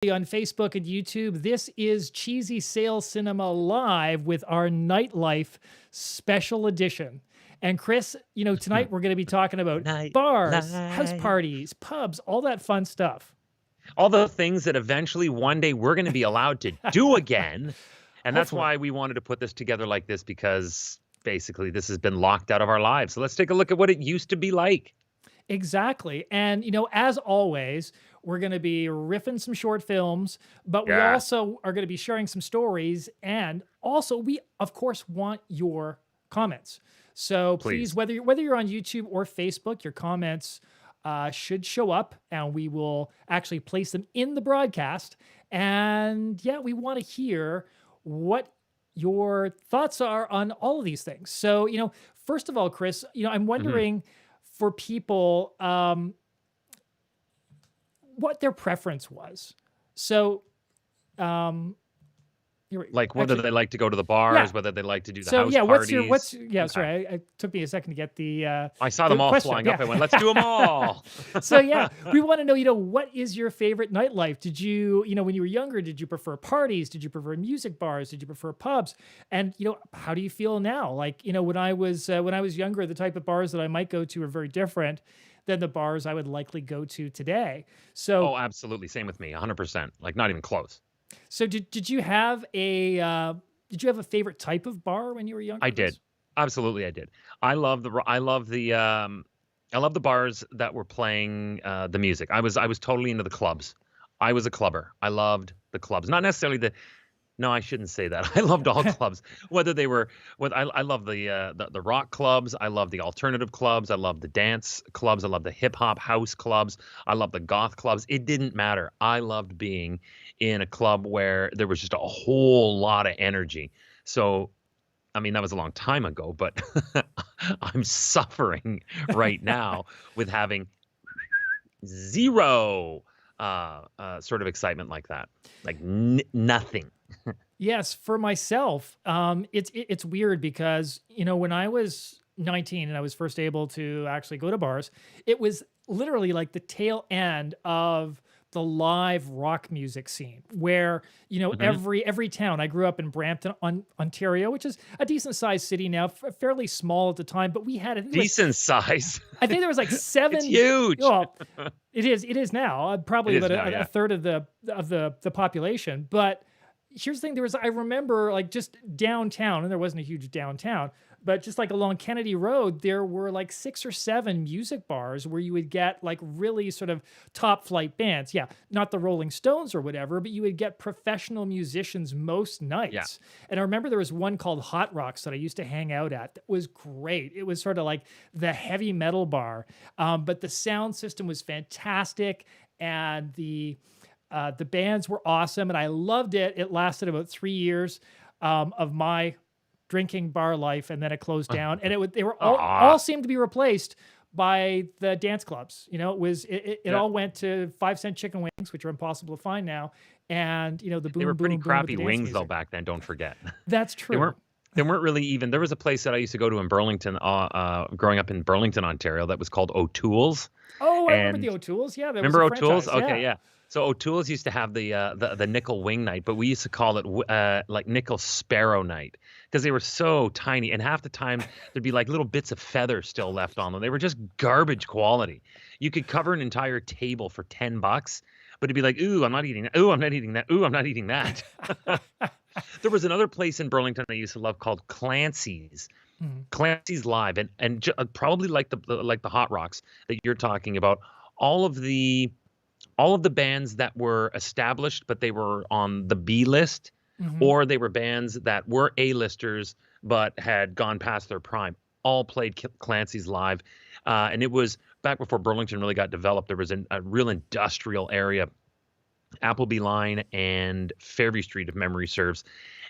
on Facebook and YouTube. This is Cheezy Sales Cinema Live with our Nightlife special edition. And Chris, tonight we're going to be talking about bars, house Nightlife. parties, pubs, all that fun stuff. All the things that eventually one day we're going to be allowed to do again. And that's Hopefully. why we wanted to put this together like this, because basically this has been locked out of our lives. So let's take a look at what it used to be like. Exactly. And, as always, we're going to be riffing some short films, but we Yeah. also are going to be sharing some stories. And also, we, of course, want your comments. So please, Please. whether you're on YouTube or Facebook, your comments should show up and we will actually place them in the broadcast. And yeah, we want to hear what your thoughts are on all of these things. So, first of all, Chris, I'm wondering for people what their preference was. So, Like whether actually, they like to go to the bars, whether they like to do the so house yeah, parties. sorry, it took me a second to get the I saw them all question. flying up. I went, let's do them all. So yeah, we want to know, what is your favorite nightlife? Did you, when you were younger, did you prefer parties? Did you prefer music bars? Did you prefer pubs? And how do you feel now? Like, when I was younger, the type of bars that I might go to are very different than the bars I would likely go to today. So Oh, absolutely. Same with me. 100%. Like not even close. so did you have a favorite type of bar when you were younger, I Chris? did. Absolutely, I did. I love the bars that were playing the music. I was totally into the clubs. I was a clubber. I loved the clubs. Not necessarily the No, I shouldn't say that. I loved all clubs. Whether they were I love the rock clubs, I love the alternative clubs, I love the dance clubs, I love the hip hop house clubs, I love the goth clubs. It didn't matter. I loved being in a club where there was just a whole lot of energy. So I mean, that was a long time ago, but I'm suffering right now with having zero sort of excitement like that. Like nothing. Yes, for myself, it's weird because when I was 19 and I was first able to actually go to bars, it was literally like the tail end of the live rock music scene, where Hmm. every town. I grew up in Brampton, Ontario, which is a decent sized city now, fairly small at the time, but we had Decent size. I think there was like It's seven. huge. Well, it is now It probably is about now, a yeah. third of the population, but here's the thing, I remember like just downtown, and there wasn't a huge downtown, but just like along Kennedy Road, there were like 6 or 7 music bars where you would get like really sort of top flight bands. Yeah, not the Rolling Stones or whatever, but you would get professional musicians most Yeah. nights. And I remember there was one called Hot Rocks that I used to hang out at that was great. It was sort of like the heavy metal bar, but the sound system was fantastic, and the bands were awesome, and I loved it. It lasted about 3 years of my drinking bar life, and then it closed down. And they were all Ah. seemed to be replaced by the dance clubs. It Yeah. all went to 5-cent chicken wings, which are impossible to find now, and the They were boom pretty boom boom with crappy the dance wings though music. back then, don't forget. That's They true. weren't they weren't really even. There was a place that I used to go to in Burlington, growing up in Burlington, Ontario, that was called O'Toole's. Oh, I remember the And O'Toole's. Yeah, there was a remember O'Toole's? franchise. Okay, Yeah. yeah. So O'Toole's used to have the nickel wing night, but we used to call it like nickel sparrow night, because they were so tiny, and half the time there'd be like little bits of feather still left on them. They were just garbage quality. You could cover an entire table for $10, but it'd be like, ooh, I'm not eating that. Ooh, I'm not eating that. Ooh, I'm not eating that. There was another place in Burlington I used to love called Clancy's. Mhm. Clancy's Live, and probably like the Hot Rocks that you're talking about. All of the bands that were established, but they were on the B list, Mhm. or they were bands that were A-listers but had gone past their prime, all played Clancy's Live. And it was back before Burlington really got developed. There was a real industrial area, Appleby Line and Fairview Street, if memory serves.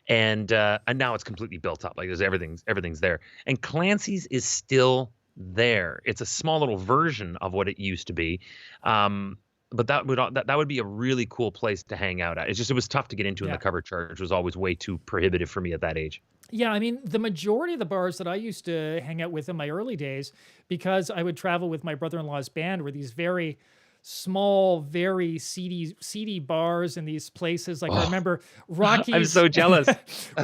And now it's completely built up. Like there's everything's there. And Clancy's is still there. It's a small little version of what it used to be. But that would be a really cool place to hang out at. It was tough to get into, and Yeah. the cover charge was always way too prohibitive for me at that age. Yeah, I mean, the majority of the bars that I used to hang out with in my early days, because I would travel with my brother-in-law's band, were these very small, very seedy bars in these places. Like I remember I'm so jealous.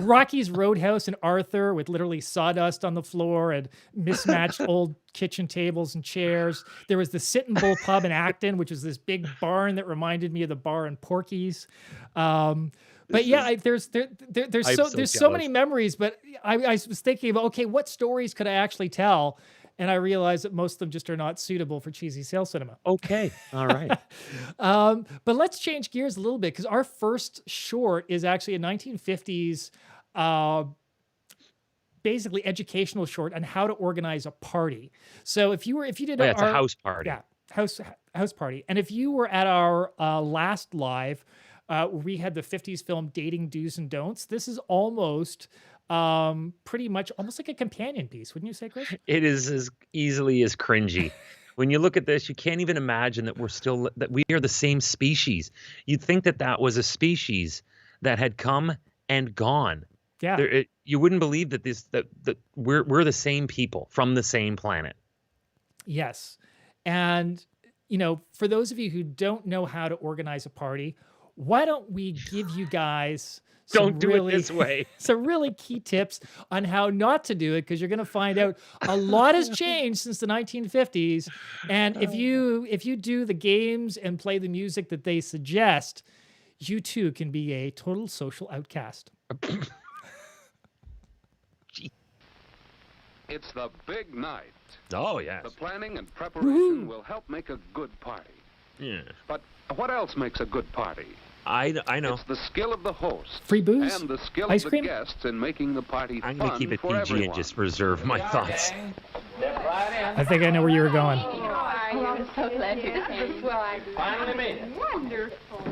Rocky's Roadhouse in Arthur with literally sawdust on the floor and mismatched old kitchen tables and chairs. There was the Sit and Bull Pub in Acton, which was this big barn that reminded me of the bar in Porky's. But yeah, there's so many memories. But I was thinking about, okay, what stories could I actually tell? And I realized that most of them just are not suitable for cheesy sale cinema. Okay, all right. But let's change gears a little bit, because our first short is actually a 1950s, basically educational short on how to organize a party. So if you did it's a house party. Yeah, house party. And if you were at our last live, we had the 50s film Dating Do's and Don'ts. This is almost pretty much almost like a companion piece, wouldn't you say, Chris? It is as easily as cringy. When you look at this, you can't even imagine that we are the same species. You'd think that was a species that had come and gone. Yeah. You wouldn't believe that we're the same people from the same planet. Yes. And, for those of you who don't know how to organize a party, why don't we give you guys Don't do it this way. some really key tips on how not to do it, because you're going to find out a lot has changed since the 1950s. And if you do the games and play the music that they suggest, you too can be a total social outcast. It's the big night. Oh, yes. The planning and preparation will help make a good party. Yeah. But what else makes a good party? I know. It's the skill of the host. Free booze? And the skill Ice of cream? the guests in making the party I'm fun going to keep it for PG everyone. and just reserve my thoughts. I think I know where you were going. I'm so glad you came. Well, I finally made it. Wonderful.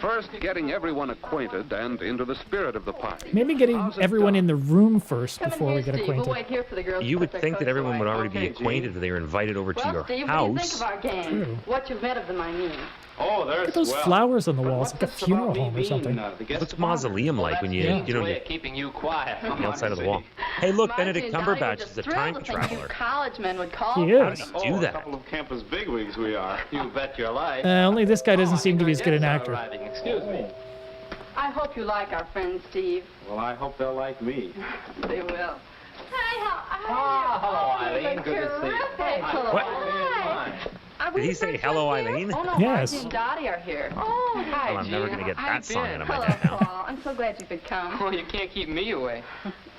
First, getting everyone acquainted and into the spirit of the party. Maybe getting How's it everyone done? in the room first Come in before here, we get Steve. We'll acquainted. wait here for the girls You to would put their think that coats everyone would away. already be acquainted if they were invited over to Well, your Steve, what do you think house. of our game? True. What you've met of them, I mean. Oh, they're Look at those swell. flowers on the But walls, what's like a this funeral about me home or being, something. the guest Looks of honor? mausoleum-like when you Way of keeping you quiet. the outside of the wall. Hey, look, Marcy Benedict and Donnie were Cumberbatch just is a thrilled time to think traveler. you college men would call. He for is. them. How do you do A that? couple of campus bigwigs we are. You bet your life. Only this guy doesn't seem to be as good an actor. Excuse me. I hope you like our friend Steve. Well, I hope they'll like me. They will. hello, Eileen. Good to see you. Terrific. Hello. What? Hi. Are Did we he say friends hello, right here? Eileen? Oh, no, Yes. Marcy and Dottie are here. Oh, hi, Well, I'm never going to get that song out of my Hello, head now. Paul. I'm so glad you could come. Well, you can't keep me away.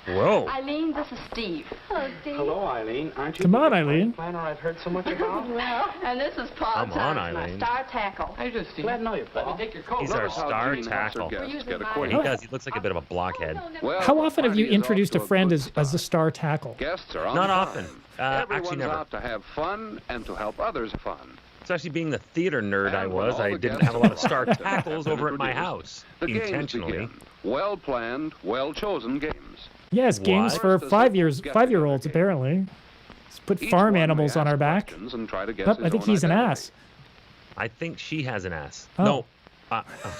Whoa. Eileen, this is Steve. Hello, Steve. Hello, Eileen. Aren't you Come the on, big Eileen. party planner I've heard so much about? Well, and this is Paul Come on, Thompson, our Eileen. star tackle. How you doing, Steve? Glad to know you, Let me Paul. take your coat. He's our Notice how star Gene helps her tackle. guests We're get using Yeah, acquainted. he does. He looks like a bit of a blockhead. Well, How the often have party you is off introduced to a friend good as the start. star tackle? Guests are on Not time. often. Actually, Everyone's never. out to have fun and to help others fun. Especially being the theater nerd I And when was, all I the didn't guests have a lot of arrive star and have tackles been over at my introduced, house. The games Intentionally. begin. Well-planned, well-chosen games. Yes, games What? for First, there's a 5-year-olds get-together apparently. Let's put Each farm one may animals on ask our back. questions and try to guess Oh, his I think own he's an identity. ass. I think she has an ass. Oh. No.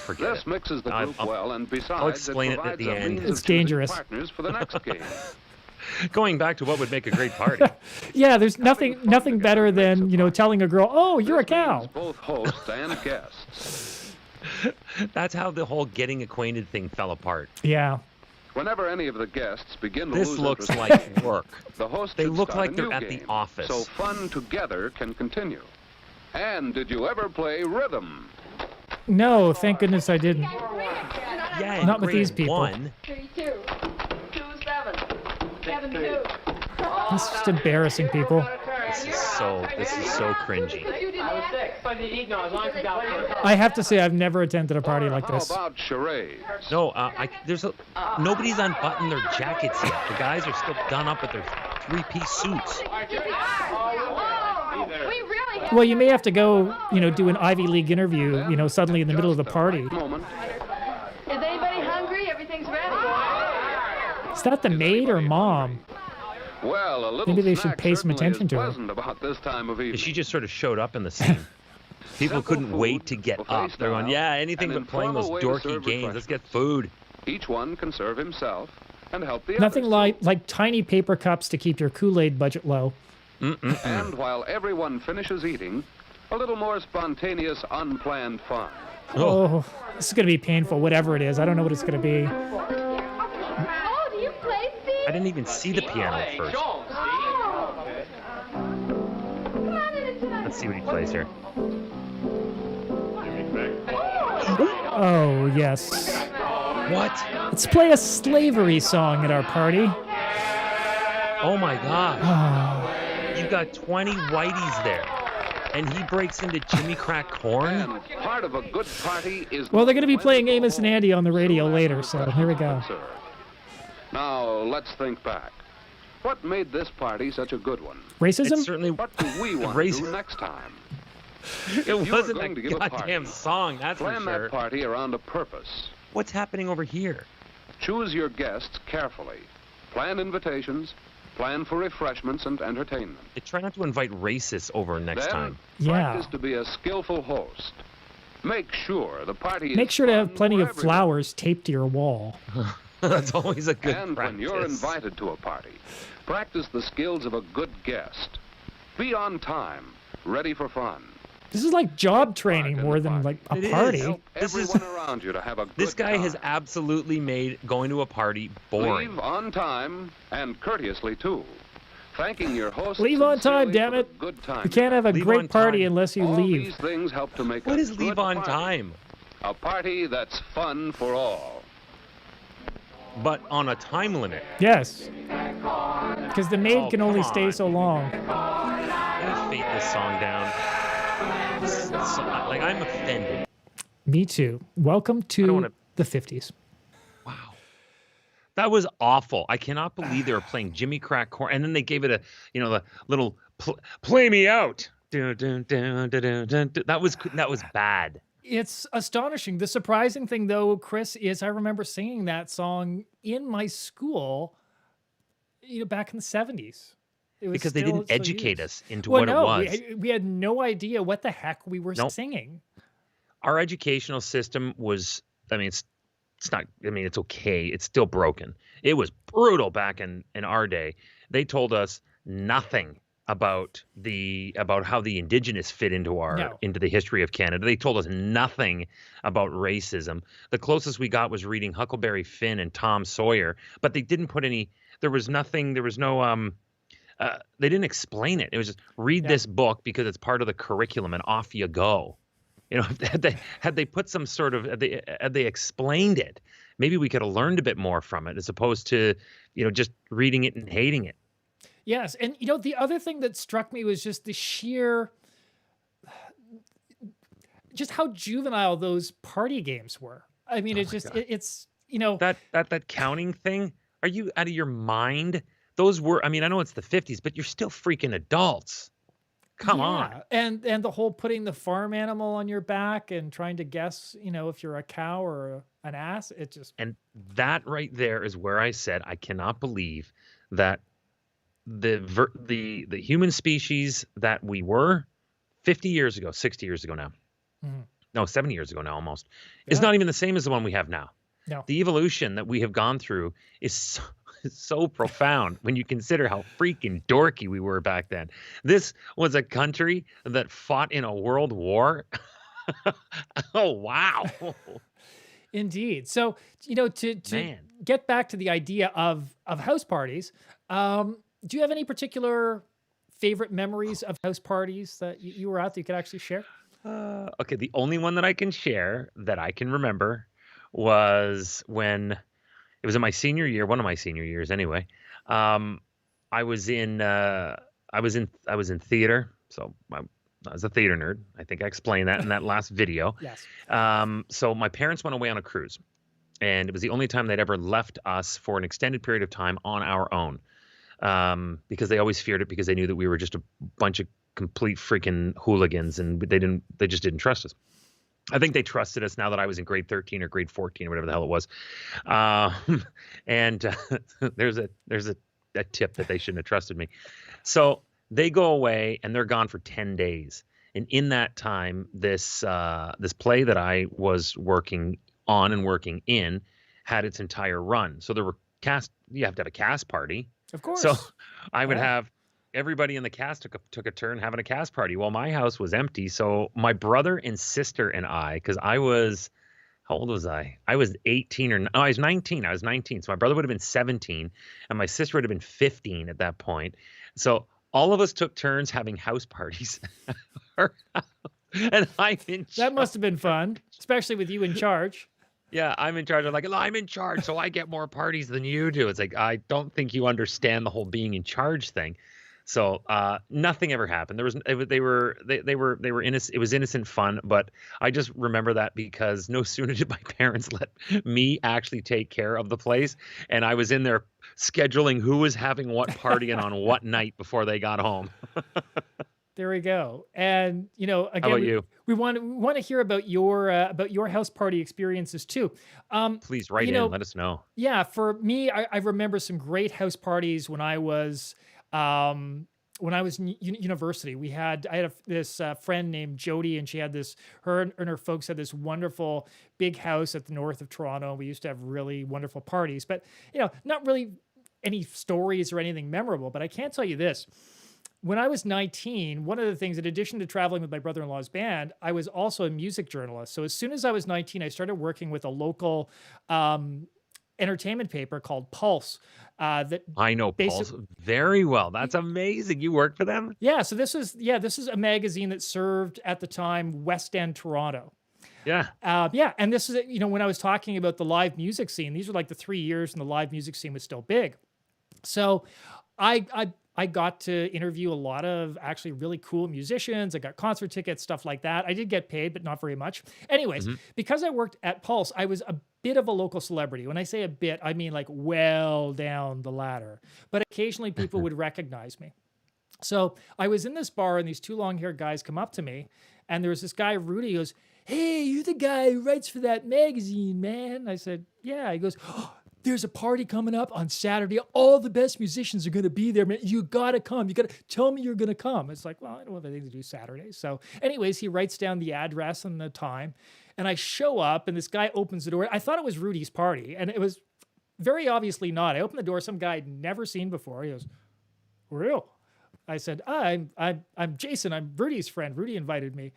Forget This it. mixes the group well, and besides, explain it at provides the a end. means It's of choosing dangerous. partners for the next game. Going back to what would make a great party. Yeah, there's nothing fun together better makes than, a party. telling a girl, "Oh, you're a This means cow." both hosts and guests. That's how the whole getting acquainted thing fell apart. Yeah. Whenever any of the guests begin to This lose looks interest, like work. the host they should look start like a they're new at the game, office. so fun together can continue. And did you ever play rhythm? No, thank goodness I didn't. Yeah, in Not with grade these people. 1. 3-2. 2-7. 7-2. This is just embarrassing people. This is so cringy. I was sick. So I did eat no, as long as you got one. I have to say I've never attended a party like How this. about charades? No, nobody's unbuttoned their jackets yet. The guys are still done up with their 3-piece suits. We really have. Well, you may have to go, do an Ivy League interview, suddenly in the middle of the Just party. right moment. Is anybody hungry? Everything's ready. Is that the maid or mom? Well, a little Maybe they should snack pay some certainly attention is to her. pleasant about this time of evening. She just sort of showed up in the scene. People Simple couldn't food, wait to get buffet up. They're going, style, yeah, anything an but playing those informal way to dorky serve games. Let's get food. Each one can serve himself and help the Nothing others. like tiny paper cups to keep your Kool-Aid budget low. And while everyone finishes eating, A little more spontaneous, unplanned fun. Oh, this is going to be painful, whatever it is. I don't know what it's going to be. Oh, do you play, Steve? I didn't even see the piano at first. Oh. Come on in tonight. Let's see what he plays here. Oh, yes. What? Let's play a slavery song at our party. Oh my God. Oh, You got 20 whiteys there. And he breaks into Jimmy Crack Corn? And part of a good party is... well, they're going to be playing Amos and Andy on the radio later, so here we go. Now, let's think back. What made this party such a good one? Racism? It certainly What do we want to Race- do next time? it are wasn't going to a give a goddamn party, song, that's for Plan sure. that party around a purpose. What's happening over here? Choose your guests carefully. Plan invitations. Plan for refreshments and entertainment. Try not to invite racists over next Then, time. Yeah. practice to be a skillful host. Make sure the party Make is sure to fun have plenty for of everyone. flowers taped to your wall. That's always a good And practice. when you're invited to a party, practice the skills of a good guest. Be on time, ready for fun. This is like job training Park in more the than party. like a It is. party. Help This is- everyone around you to have a good This guy time. has absolutely made going to a party boring. Leave on time and courteously too. Thanking your host. Leave on time, sincerely damn for it. the Good time. You can't have a Leave great on party time. unless you All leave. these things help to make What a is leave good on party. time? A party that's fun for all. But on a time limit. Yes. Because the maid Oh, can only come stay on. so long. I fade this song down. Like, I'm offended. Me too. Welcome don't to wanna- the 50s. Wow. That was awful. I cannot believe they were playing Jimmy Crack Corn. And then they gave it a, the little play me out. Dun, dun, dun, dun, dun, dun, dun. That was bad. It's astonishing. The surprising thing, though, Chris, is I remember singing that song in my school, back in the 70s. It was Because they still didn't so educate used. us into Well, what no, it was. we had no idea what the heck we were Nope. singing. Our educational system was, it's not, it's okay. It's still broken. It was brutal back in our day. They told us nothing about how the indigenous fit into the history of Canada. They told us nothing about racism. The closest we got was reading Huckleberry Finn and Tom Sawyer, but they didn't put any, there was no they didn't explain it. It was just read this book because it's part of the curriculum and off you go. Had they put some sort of, had they explained it, maybe we could have learned a bit more from it as opposed to, just reading it and hating it. Yes. And, the other thing that struck me was just the sheer, just how juvenile those party games were. I mean, it's just, it's, That counting thing, are you out of your mind? Those were, I know it's the 50s, but you're still freaking adults. Come on. And the whole putting the farm animal on your back and trying to guess, if you're a cow or an ass, it just. And that right there is where I said, I cannot believe that the human species that we were 50 years ago, 60 years ago now, no, 70 years ago now almost, is not even the same as the one we have now. No. The evolution that we have gone through is so profound when you consider how freaking dorky we were back then. This was a country that fought in a world war. Oh, wow. Indeed. So, to Man. get back to the idea of house parties, do you have any particular favorite memories of house parties that you were at that you could actually share? Okay, the only one that I can share that I can remember was when it was in my senior year, one of my senior years anyway. I was in theater, so I was a theater nerd. I think I explained that in that last video. Yes. So my parents went away on a cruise, and it was the only time they'd ever left us for an extended period of time on our own, because they always feared it because they knew that we were just a bunch of complete freaking hooligans, and they just didn't trust us. I think they trusted us now that I was in grade 13 or grade 14 or whatever the hell it was. And there's a tip that they shouldn't have trusted me. So they go away and they're gone for 10 days. And in that time, this play that I was working on and working in had its entire run. So there were you have to have a cast party. Of course. So I would have everybody in the cast took a turn having a cast party. Well, my house was empty, so my brother and sister and I, because I was, how old was I? I was 18 or no, I was 19. I was 19. So my brother would have been 17 and my sister would have been 15 at that point. So all of us took turns having house parties. And I'm in That charge. must have been fun, especially with you in charge. Yeah, I'm in charge. I'm like, I'm in charge, so I get more parties than you do. It's like, I don't think you understand the whole being in charge thing. So nothing ever happened. There was they were innocent. It was innocent fun, but I just remember that because no sooner did my parents let me actually take care of the place, and I was in there scheduling who was having what party and on what night before they got home. There we go. And How again, about you? we want to hear about your house party experiences too. Please write you in. know, Let us know. Yeah, for me, I remember some great house parties when I was in university. I had this friend named Jody, and she had her and her folks had this wonderful big house at the north of Toronto. We used to have really wonderful parties, but not really any stories or anything memorable. But I can tell you this. When I was 19, one of the things, in addition to traveling with my brother-in-law's band, I was also a music journalist. So as soon as I was 19, I started working with a local entertainment paper called Pulse. That I know Pulse very well. That's amazing. You work for them? Yeah. So this is a magazine that served at the time West End Toronto. Yeah. Yeah. And this is, when I was talking about the live music scene, these were like the 3 years and the live music scene was still big. So I got to interview a lot of actually really cool musicians. I got concert tickets, stuff like that. I did get paid, but not very much. Anyways, because I worked at Pulse, I was a bit of a local celebrity. When I say a bit, I mean like well down the ladder. But occasionally people would recognize me. So I was in this bar and these two long-haired guys come up to me. And there was this guy, Rudy, who goes, "Hey, you're the guy who writes for that magazine, man." I said, "Yeah." He goes, "Oh, there's a party coming up on Saturday. All the best musicians are going to be there, man. You got to come. You got to tell me you're going to come." It's like, well, I don't have anything to do Saturday. So anyways, he writes down the address and the time. And I show up and this guy opens the door. I thought it was Rudy's party. And it was very obviously not. I opened the door. Some guy I'd never seen before. He goes, "Real?" I said, I'm Jason. I'm Rudy's friend. Rudy invited me.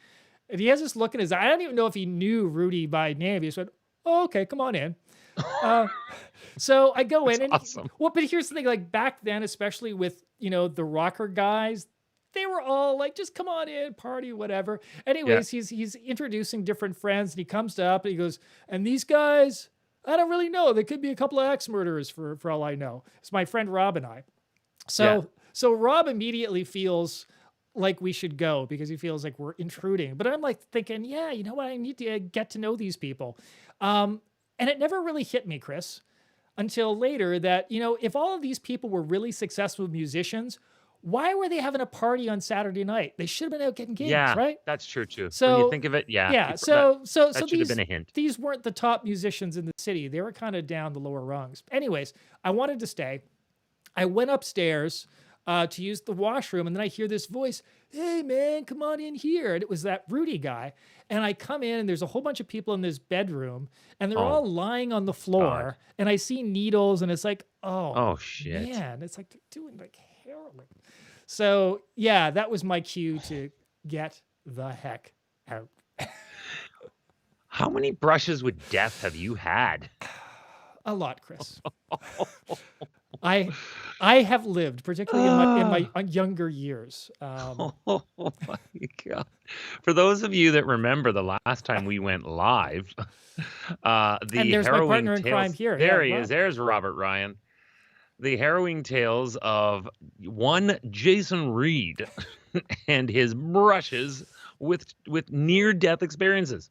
And he has this look in his eye. I don't even know if he knew Rudy by name. He said, "Oh, okay, come on in." So I go in and awesome. Well, but here's the thing, like back then, especially with, the rocker guys, they were all like, just come on in, party, whatever. Anyways, he's introducing different friends and he comes up and he goes, "And these guys, I don't really know. They could be a couple of ex-murderers for all I know." It's my friend Rob and I. So Rob immediately feels like we should go because he feels like we're intruding. But I'm like thinking, yeah, you know what? I need to get to know these people. And it never really hit me, Chris, until later that, if all of these people were really successful musicians, why were they having a party on Saturday night? They should have been out getting gigs, right? That's true too. So when you think of it, yeah. Yeah. that So should have been a hint. These weren't the top musicians in the city. They were kind of down the lower rungs. Anyways, I wanted to stay. I went upstairs to use the washroom, and then I hear this voice, "Hey man, come on in here." And it was that Rudy guy. And I come in and there's a whole bunch of people in this bedroom and they're all lying on the floor. God. And I see needles and it's like, oh shit. man, it's like they're doing like heroin. So yeah, that was my cue to get the heck out. How many brushes with death have you had? A lot, Chris. I have lived, particularly in my younger years. Oh my God. For those of you that remember the last time we went live, And there's my partner in crime here. There Yeah, he is. There's Robert Ryan. The harrowing tales of one Jason Reid and his brushes with near-death experiences.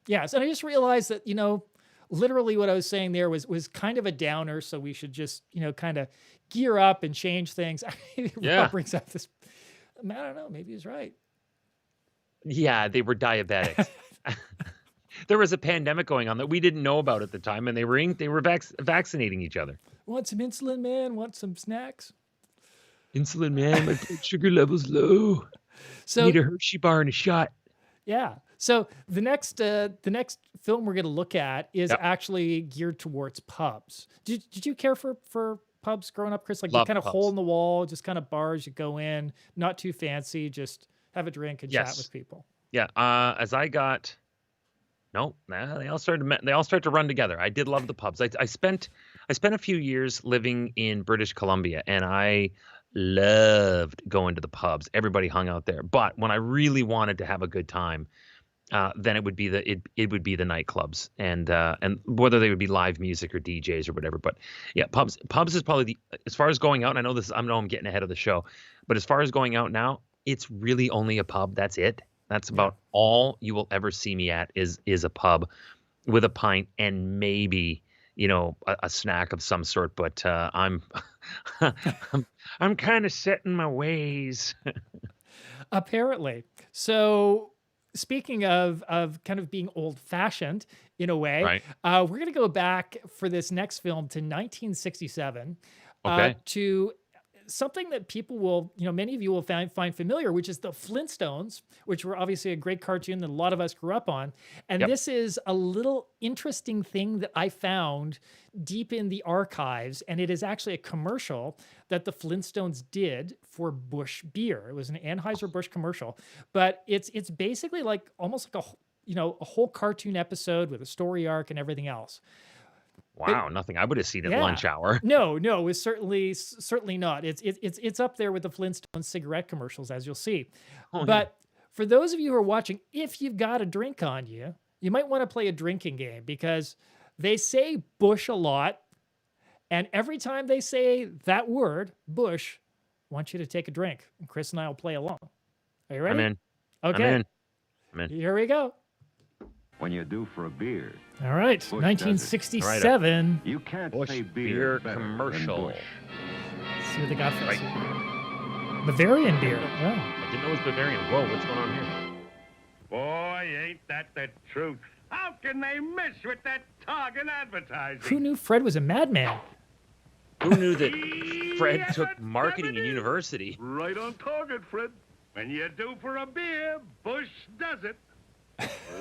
Yes, and I just realized that, literally what I was saying there was kind of a downer, so we should just, kind of gear up and change things. Rob brings up this, I don't know, maybe he's right. Yeah, they were diabetics. There was a pandemic going on that we didn't know about at the time, and they were vaccinating each other. "Want some insulin, man? Want some snacks?" "Insulin, man, my blood sugar level's low. So Need a Hershey bar and a shot." yeah. So the next film we're going to look at is actually geared towards pubs. Did you care for pubs growing up, Chris? Like the Loved kind of pubs. hole in the wall, just kind of bars you go in, not too fancy, just have a drink and chat Yes. with people. Yeah. As I got, no, nah, they all start to run together. I did love the pubs. I spent a few years living in British Columbia, and I loved going to the pubs. Everybody hung out there. But when I really wanted to have a good time, then it would be the nightclubs, and whether they would be live music or DJs or whatever. But yeah, pubs is probably as far as going out. And I know I'm getting ahead of the show, but as far as going out now, it's really only a pub. That's it. That's about all you will ever see me at is a pub with a pint and maybe, a snack of some sort. But I'm kind of set in my ways. Apparently. So speaking of kind of being old fashioned in a way, Right. We're going to go back for this next film to 1967 Okay. to something that people will, many of you will find familiar, which is the Flintstones, which were obviously a great cartoon that a lot of us grew up on. And Yep. this is a little interesting thing that I found deep in the archives. And it is actually a commercial that the Flintstones did for Busch beer. It was an Anheuser-Busch commercial, but it's basically like almost like a whole cartoon episode with a story arc and everything else. Wow, nothing I would have seen at Yeah. lunch hour. No, it's certainly not. It's up there with the Flintstones cigarette commercials, as you'll see. Oh, But for those of you who are watching, if you've got a drink on you, you might want to play a drinking game because they say Bush a lot, and every time they say that word, Bush, I want you to take a drink, and Chris and I will play along. Are you ready? I'm in. Okay. I'm in. Here we go. When you're due for a beer, All right, does it. 1967. you can't Busch say beer better than commercial. Busch. See what they got for us. Right. here. Bavarian beer. Wow. I didn't know it was Bavarian. Whoa, what's going on here? Boy, ain't that the truth. How can they mess with that target advertising? Who knew Fred was a madman? Who knew that Fred took marketing in university? Right on target, Fred. When you're due for a beer, Bush does it.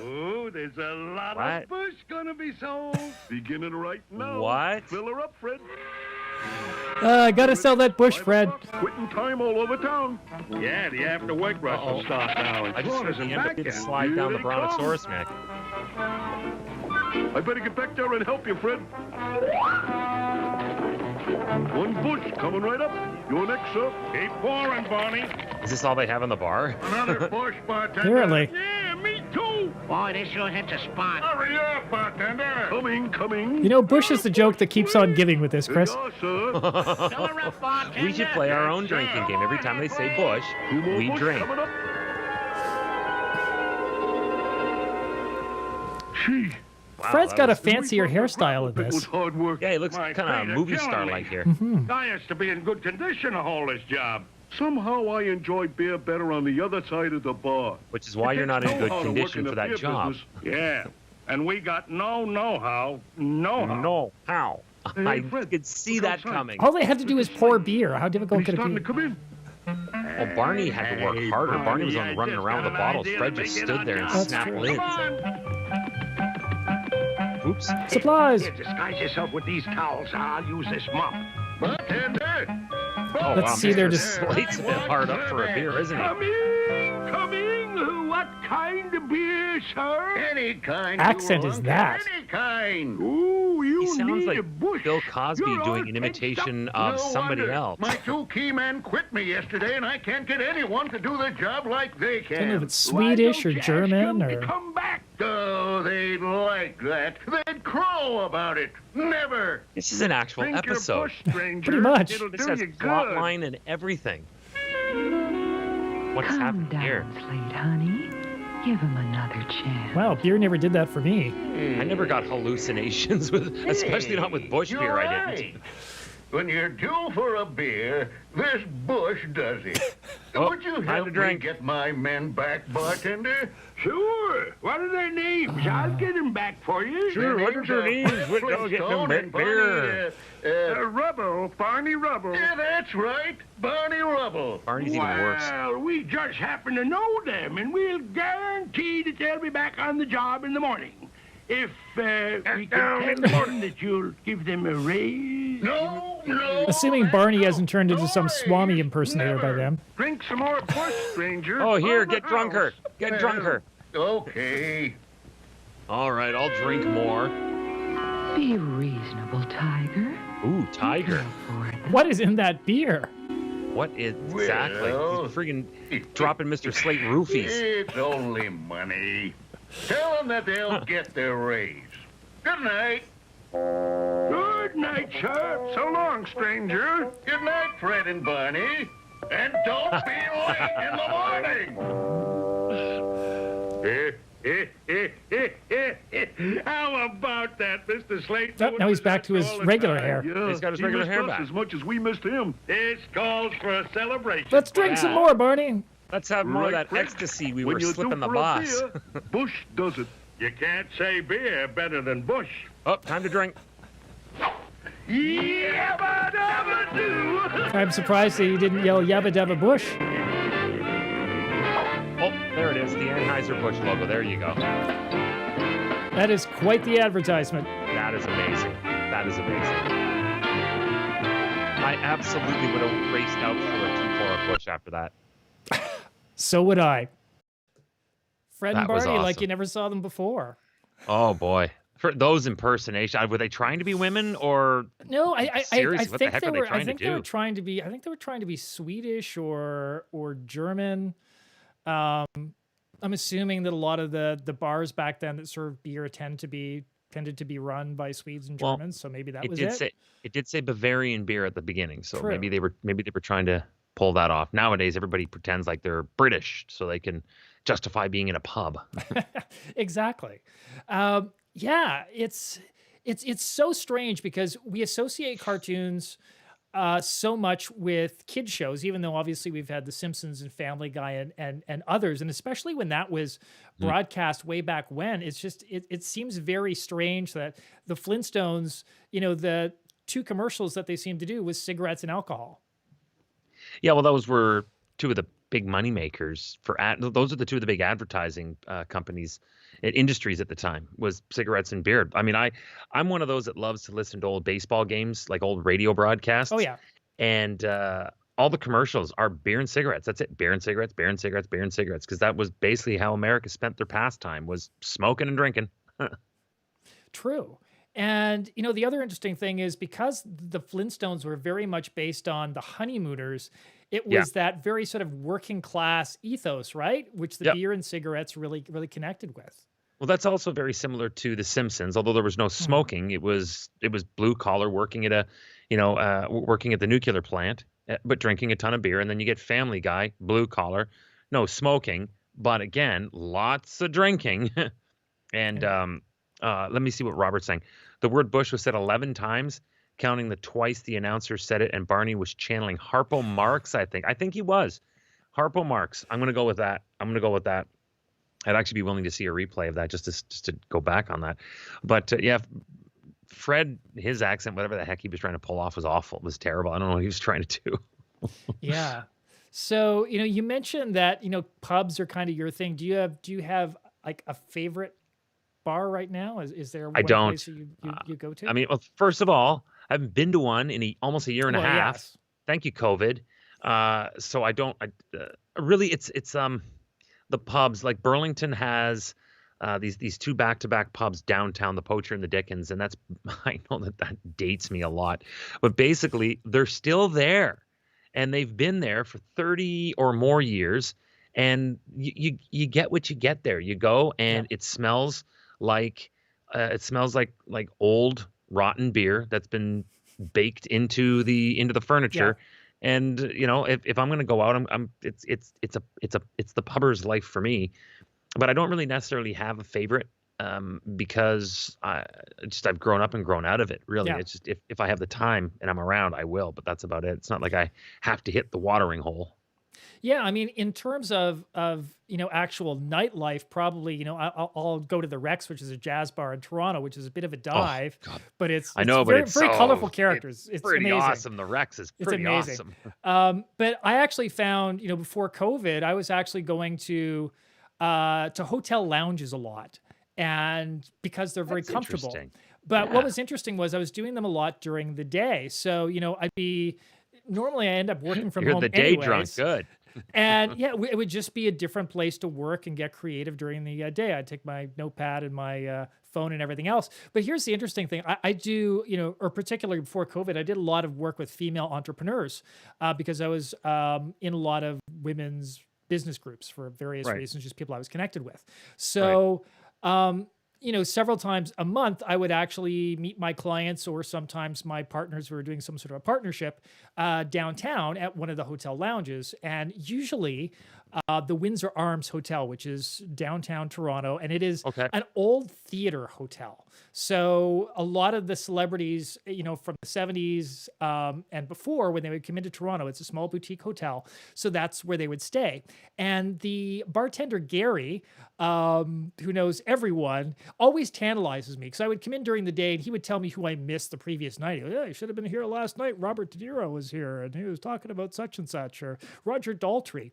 Oh, there's a lot What? of Bush gonna be sold. Beginning right now. What? Fill her up, Fred. I gotta sell that Bush, Fred. Quitting time all over town. Yeah, the after work rush will Uh-oh. start now. I just heard the empathy to slide down the Brontosaurus neck. I better get back there and help you, Fred. One Bush coming right up. You're next, sir. Keep pouring, Barney. Is this all they have in the bar? Another Bush, bartender. Apparently. Yeah, me too. Boy, this sure hits a spot. Hurry up, bartender. Coming. You know, Bush is the joke that keeps on giving with this, Chris. Yeah, sir. Fill her up, bartender. We should play our own drinking game. Every time they say Bush, Two more we Bush drink. coming up. Gee, Wow, Fred's that got a was- fancier hairstyle in it was this. hard work. Yeah, he looks My kind feet of are movie killing star-like me. here. Guy has to be in good condition to hold this job. Somehow I enjoy beer better on the other side of the bar. Which is why It you're not takes in good know-how to work condition in for the that beer job. business. Yeah, and we got no know-how. Know-how. No, how? Hey, I Fred, could see look that outside. coming. All they had to do is pour beer. How difficult He's could it starting to be? come in. Well, Barney had to work Hey, harder. Barney was Barney, on I running just around with the got an bottles. idea Fred to just make it stood on there and time. snapped true. lids. Come on. Oops. Supplies. Here, disguise yourself with these towels. I'll use this mop. Bartender! Oh, Let's wow, see, they're Mr. just- Slate's a bit hard up for a beer, isn't he? Coming! What kind of beer, sir? Any kind. Accent is that? Any kind. Ooh, you He sounds need like a Bush. Bill Cosby You're all doing an fenced imitation up. of No somebody wonder. else. My two key men quit me yesterday, and I can't get anyone to do the job like they can. Don't know if it's Why Swedish don't or you ask German them to or. come back. Oh, they'd like that. They'd crow about it. Never. This is an actual Think you're episode. Bush, stranger. Pretty much. It'll This do has you plot good. line and everything. What's Calm happening down, here? Slade, honey. Give him another chance. Wow, beer never did that for me. I never got hallucinations with, especially not with Bush You're beer. I right. didn't. When you're due for a beer, this Bush does it. Oh, Would you time help to me drink. get my men back, bartender? Sure. What are their names? I'll get them back for you. Sure, what are their names? We'll go get them Flintstone back and Barney, beer. Rubble, Barney Rubble. Yeah, that's right. Barney Rubble. Barney's even worse. Well, we just happen to know them, and we'll guarantee that they'll be back on the job in the morning. If we can tell them that you'll give them a raise. No. Assuming Barney hasn't turned into some Swami impersonator by then. Drink some more bush, stranger. Oh, here, On the get drunker. Get drunker. Okay. All right, I'll drink more. Be reasonable, Tiger. Ooh, Tiger. Afford them. What is in that beer? What is exactly? Well. He's friggin' dropping Mr. Slate roofies. It's only money. Tell them that they'll get their raise. Good night. Good night, sir. So long, stranger. Good night, Fred and Barney. And don't be late in the morning. How about that, Mr. Slate? Oh, now he's back to his regular hair. Yeah, He's got his he regular missed hair us back. as much as we missed him. This calls for a celebration. Let's drink some more, Barney. Let's have more of Right, that Fred? ecstasy we When were you slipping do the for a boss. beer, Bush does it. You can't say beer better than Bush. Oh, time to drink. Yabba dabba do. I'm surprised that he didn't yell Yabba Dabba Bush. Oh, there it is, the Anheuser-Busch logo. There you go. That is quite the advertisement. That is amazing. That is amazing. I absolutely would have raced out for a 2-4 Bush after that. So would I. Fred and That was Barney, like awesome. you never saw them before. Oh boy. For those impersonations, were they trying to be women or No, I seriously, what the think heck they are they were. trying I to think they do? were trying to be. I think they were trying to be Swedish or German. I'm assuming that a lot of the bars back then that served beer tended to be run by Swedes and Well, Germans. So maybe that it was did it. say it did say Bavarian beer at the beginning, so True. maybe they were trying to pull that off. Nowadays everybody pretends like they're British so they can justify being in a pub. Exactly. Yeah, it's so strange because we associate cartoons so much with kid shows, even though obviously we've had The Simpsons and Family Guy and others, and especially when that was broadcast way back when, it's just it seems very strange that the Flintstones, the two commercials that they seemed to do was cigarettes and alcohol. Yeah, well, those were two of the big money makers for those are the two of the big advertising companies, industries at the time, was cigarettes and beer. I mean, I'm one of those that loves to listen to old baseball games, like old radio broadcasts. Oh yeah. And all the commercials are beer and cigarettes. That's it. Beer and cigarettes, beer and cigarettes, beer and cigarettes. Because that was basically how America spent their pastime, was smoking and drinking. True. And, the other interesting thing is because the Flintstones were very much based on the honeymooners, it was that very sort of working class ethos, right? Which the beer and cigarettes really, really connected with. Well, that's also very similar to The Simpsons. Although there was no smoking, it was blue collar, working at working at the nuclear plant, but drinking a ton of beer. And then you get Family Guy, blue collar, no smoking, but again, lots of drinking. And let me see what Robert's saying. The word Bush was said 11 times, counting the twice the announcer said it, and Barney was channeling Harpo Marx, I think. I think he was. Harpo Marx. I'm going to go with that. I'd actually be willing to see a replay of that just to go back on that. But yeah, Fred, his accent, whatever the heck he was trying to pull off was awful. It was terrible. I don't know what he was trying to do. Yeah. So, you mentioned that, pubs are kind of your thing. Do you have like a favorite bar right now? Is there one place that you go to? I mean, well, first of all, I haven't been to one in almost a year and a half. Yes. Thank you, COVID. So I don't. Really, it's the pubs, like Burlington has these two back-to-back pubs downtown, the Poacher and the Dickens, and that's, I know that dates me a lot, but basically they're still there, and they've been there for 30 or more years, and you get what you get there. You go and it smells like old rotten beer that's been baked into the furniture. Yeah. And if I'm going to go out, it's the pubber's life for me. But I don't really necessarily have a favorite because I've grown up and grown out of it. Really, it's just if I have the time and I'm around, I will. But that's about it. It's not like I have to hit the watering hole. Yeah, I mean, in terms of actual nightlife, probably I'll go to the Rex, which is a jazz bar in Toronto, which is a bit of a dive, but it's very colorful characters. It's pretty amazing. awesome. The Rex is pretty amazing. awesome. But I actually found before COVID, I was actually going to hotel lounges a lot, and because they're very That's comfortable. interesting. But what Yeah. was interesting was I was doing them a lot during the day. So, normally I end up working from You're home the day drunk. anyways. Good. And yeah, it would just be a different place to work and get creative during the day. I'd take my notepad and my phone and everything else. But here's the interesting thing. I do, or particularly before COVID, I did a lot of work with female entrepreneurs because I was in a lot of women's business groups for various Right. reasons, just people I was connected with. So, several times a month, I would actually meet my clients or sometimes my partners who are doing some sort of a partnership downtown at one of the hotel lounges. And usually the Windsor Arms Hotel, which is downtown Toronto, and it is Okay. an old theater hotel. So a lot of the celebrities, from the 70s and before, when they would come into Toronto, it's a small boutique hotel. So that's where they would stay. And the bartender, Gary, who knows everyone, always tantalizes me because I would come in during the day and he would tell me who I missed the previous night. He goes, "Yeah, you should have been here last night. Robert De Niro was here and he was talking about such and such," or Roger Daltrey.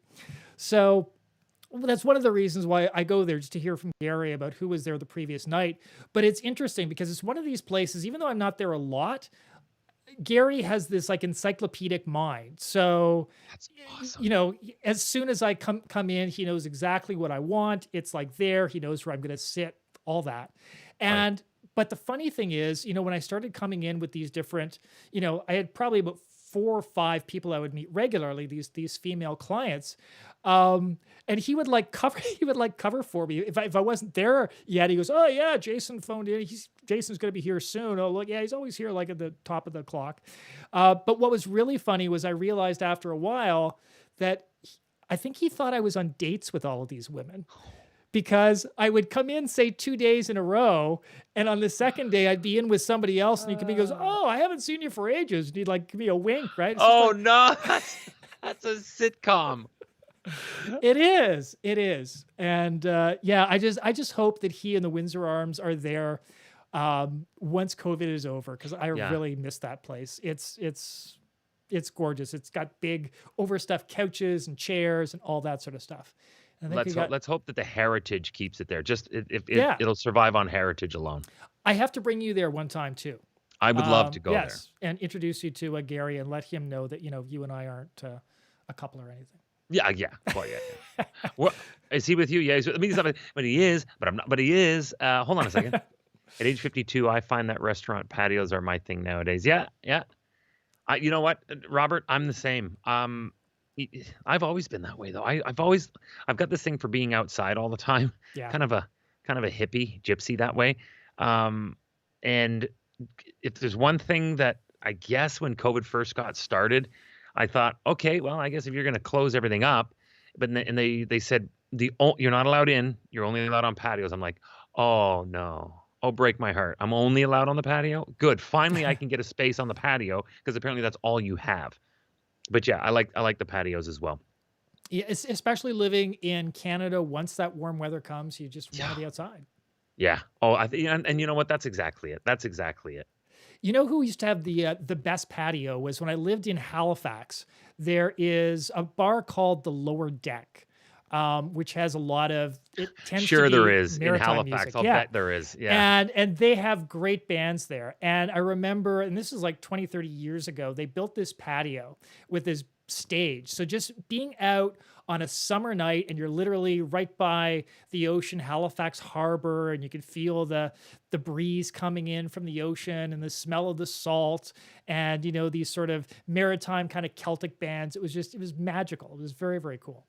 So that's one of the reasons why I go there, just to hear from Gary about who was there the previous night. But it's interesting because it's one of these places, even though I'm not there a lot, Gary has this like encyclopedic mind. So, That's awesome. as soon as I come in, he knows exactly what I want. It's like there, he knows where I'm going to sit, all that. And, but the funny thing is, when I started coming in with these different, I had probably about 4 or 5 people I would meet regularly, these female clients. And he would like cover for me if I wasn't there yet. He goes, "Oh yeah, Jason phoned in. Jason's going to be here soon." Oh look, yeah, he's always here like at the top of the clock. But what was really funny was I realized after a while that I think he thought I was on dates with all of these women. Because I would come in, say 2 days in a row, and on the second day I'd be in with somebody else, and he goes, "Oh, I haven't seen you for ages." And he'd like give me a wink, right? It's just Oh like, no, that's a sitcom. it is, and yeah, I just hope that he and the Windsor Arms are there once COVID is over, because I Yeah. really miss that place. It's gorgeous. It's got big overstuffed couches and chairs and all that sort of stuff. And I think Let's hope that the heritage keeps it there. Just if Yeah. it'll survive on heritage alone. I have to bring you there one time too. I would love to go Yes, and introduce you to Gary and let him know that you and I aren't a couple or anything. there. Yeah. Well, yeah. What is he with you? Yeah, I mean, he's not, but he is. But I'm not. But he is. Hold on a second. At age 52, I find that restaurant patios are my thing nowadays. Yeah. You know what, Robert? I'm the same. I've always been that way though. I've got this thing for being outside all the time. Yeah. Kind of a hippie gypsy that way. And if there's one thing that I guess when COVID first got started, I thought, okay, well, I guess if you're going to close everything up, but they said you're not allowed in, you're only allowed on patios. I'm like, oh no. Oh, break my heart. I'm only allowed on the patio. Good. Finally, I can get a space on the patio because apparently that's all you have. But yeah, I like the patios as well. Yeah, especially living in Canada. Once that warm weather comes, you just want to be outside. Yeah. Oh, and you know what? That's exactly it. You know who used to have the best patio was when I lived in Halifax. There is a bar called the Lower Deck, which has a lot of. It tends Sure, to be there is in maritime Halifax. music. I'll Yeah. bet there is. Yeah. And they have great bands there. And I remember, and this is like 20, 30 years ago, they built this patio with this stage. So just being out on a summer night and you're literally right by the ocean, Halifax Harbor, and you can feel the breeze coming in from the ocean and the smell of the salt and, these sort of maritime kind of Celtic bands. It was magical. It was very, very cool.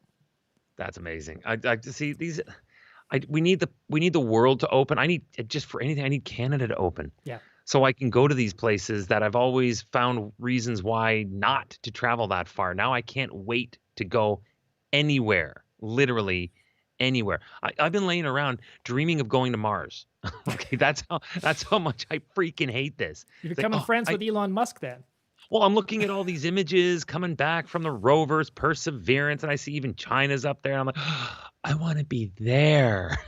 That's amazing. I see these. We need the world to open. I need just for anything. I need Canada to open. Yeah. So I can go to these places that I've always found reasons why not to travel that far. Now I can't wait to go anywhere, literally anywhere. I've been laying around dreaming of going to Mars. Okay, that's how much I freaking hate this. You're It's like, becoming friends with Elon Musk then. Well, I'm looking at all these images coming back from the rovers, Perseverance, and I see even China's up there. I'm like, I want to be there.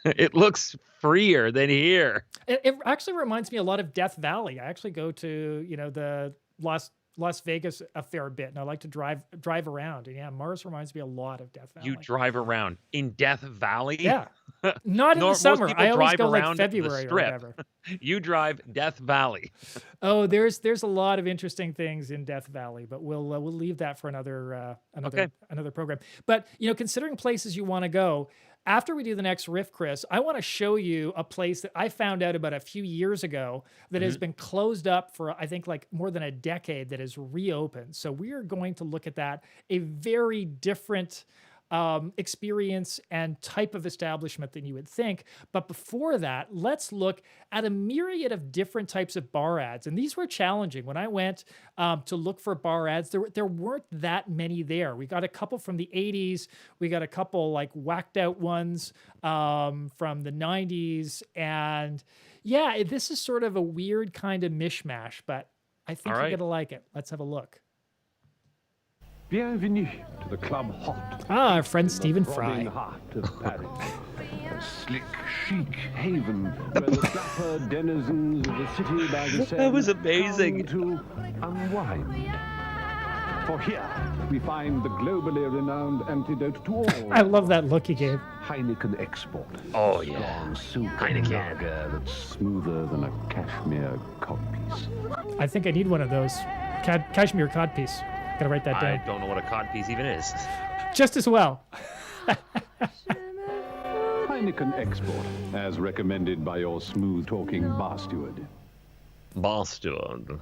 It looks freer than here. It actually reminds me a lot of Death Valley. I actually go to, the Las Las Vegas a fair bit, and I like to drive around. And yeah, Mars reminds me a lot of Death Valley. You drive around in Death Valley? Yeah. Not in the Most summer. people I always drive go like around the February or Strip. whatever. You drive Death Valley. Oh, there's a lot of interesting things in Death Valley, but we'll leave that for another program. But considering places you want to go, after we do the next riff, Chris, I want to show you a place that I found out about a few years ago that has been closed up for, I think, like more than a decade, that is reopened. So we are going to look at that, a very different experience and type of establishment than you would think. But before that, let's look at a myriad of different types of bar ads. And these were challenging. When I went to look for bar ads, there weren't that many there. We got a couple from the 80s. We got a couple like whacked out ones from the 90s. And yeah, this is sort of a weird kind of mishmash, but I think you're going to like it. Let's have a look. Bienvenue to the Club Hot. Our friend Stephen Fry. Heart of Paris. A slick, chic haven where the dapper denizens of the city by the Seine That was amazing. come to unwind. For here we find the globally renowned antidote to all. I love that look he gave. Heineken Export. Oh, yeah. Strong soup Heineken. lager that's smoother than a cashmere codpiece. I think I need one of those. Cashmere codpiece. Gotta write that I down. don't know what a codpiece even is. Just as well. Heineken Export, as recommended by your smooth-talking bar steward. Bastard.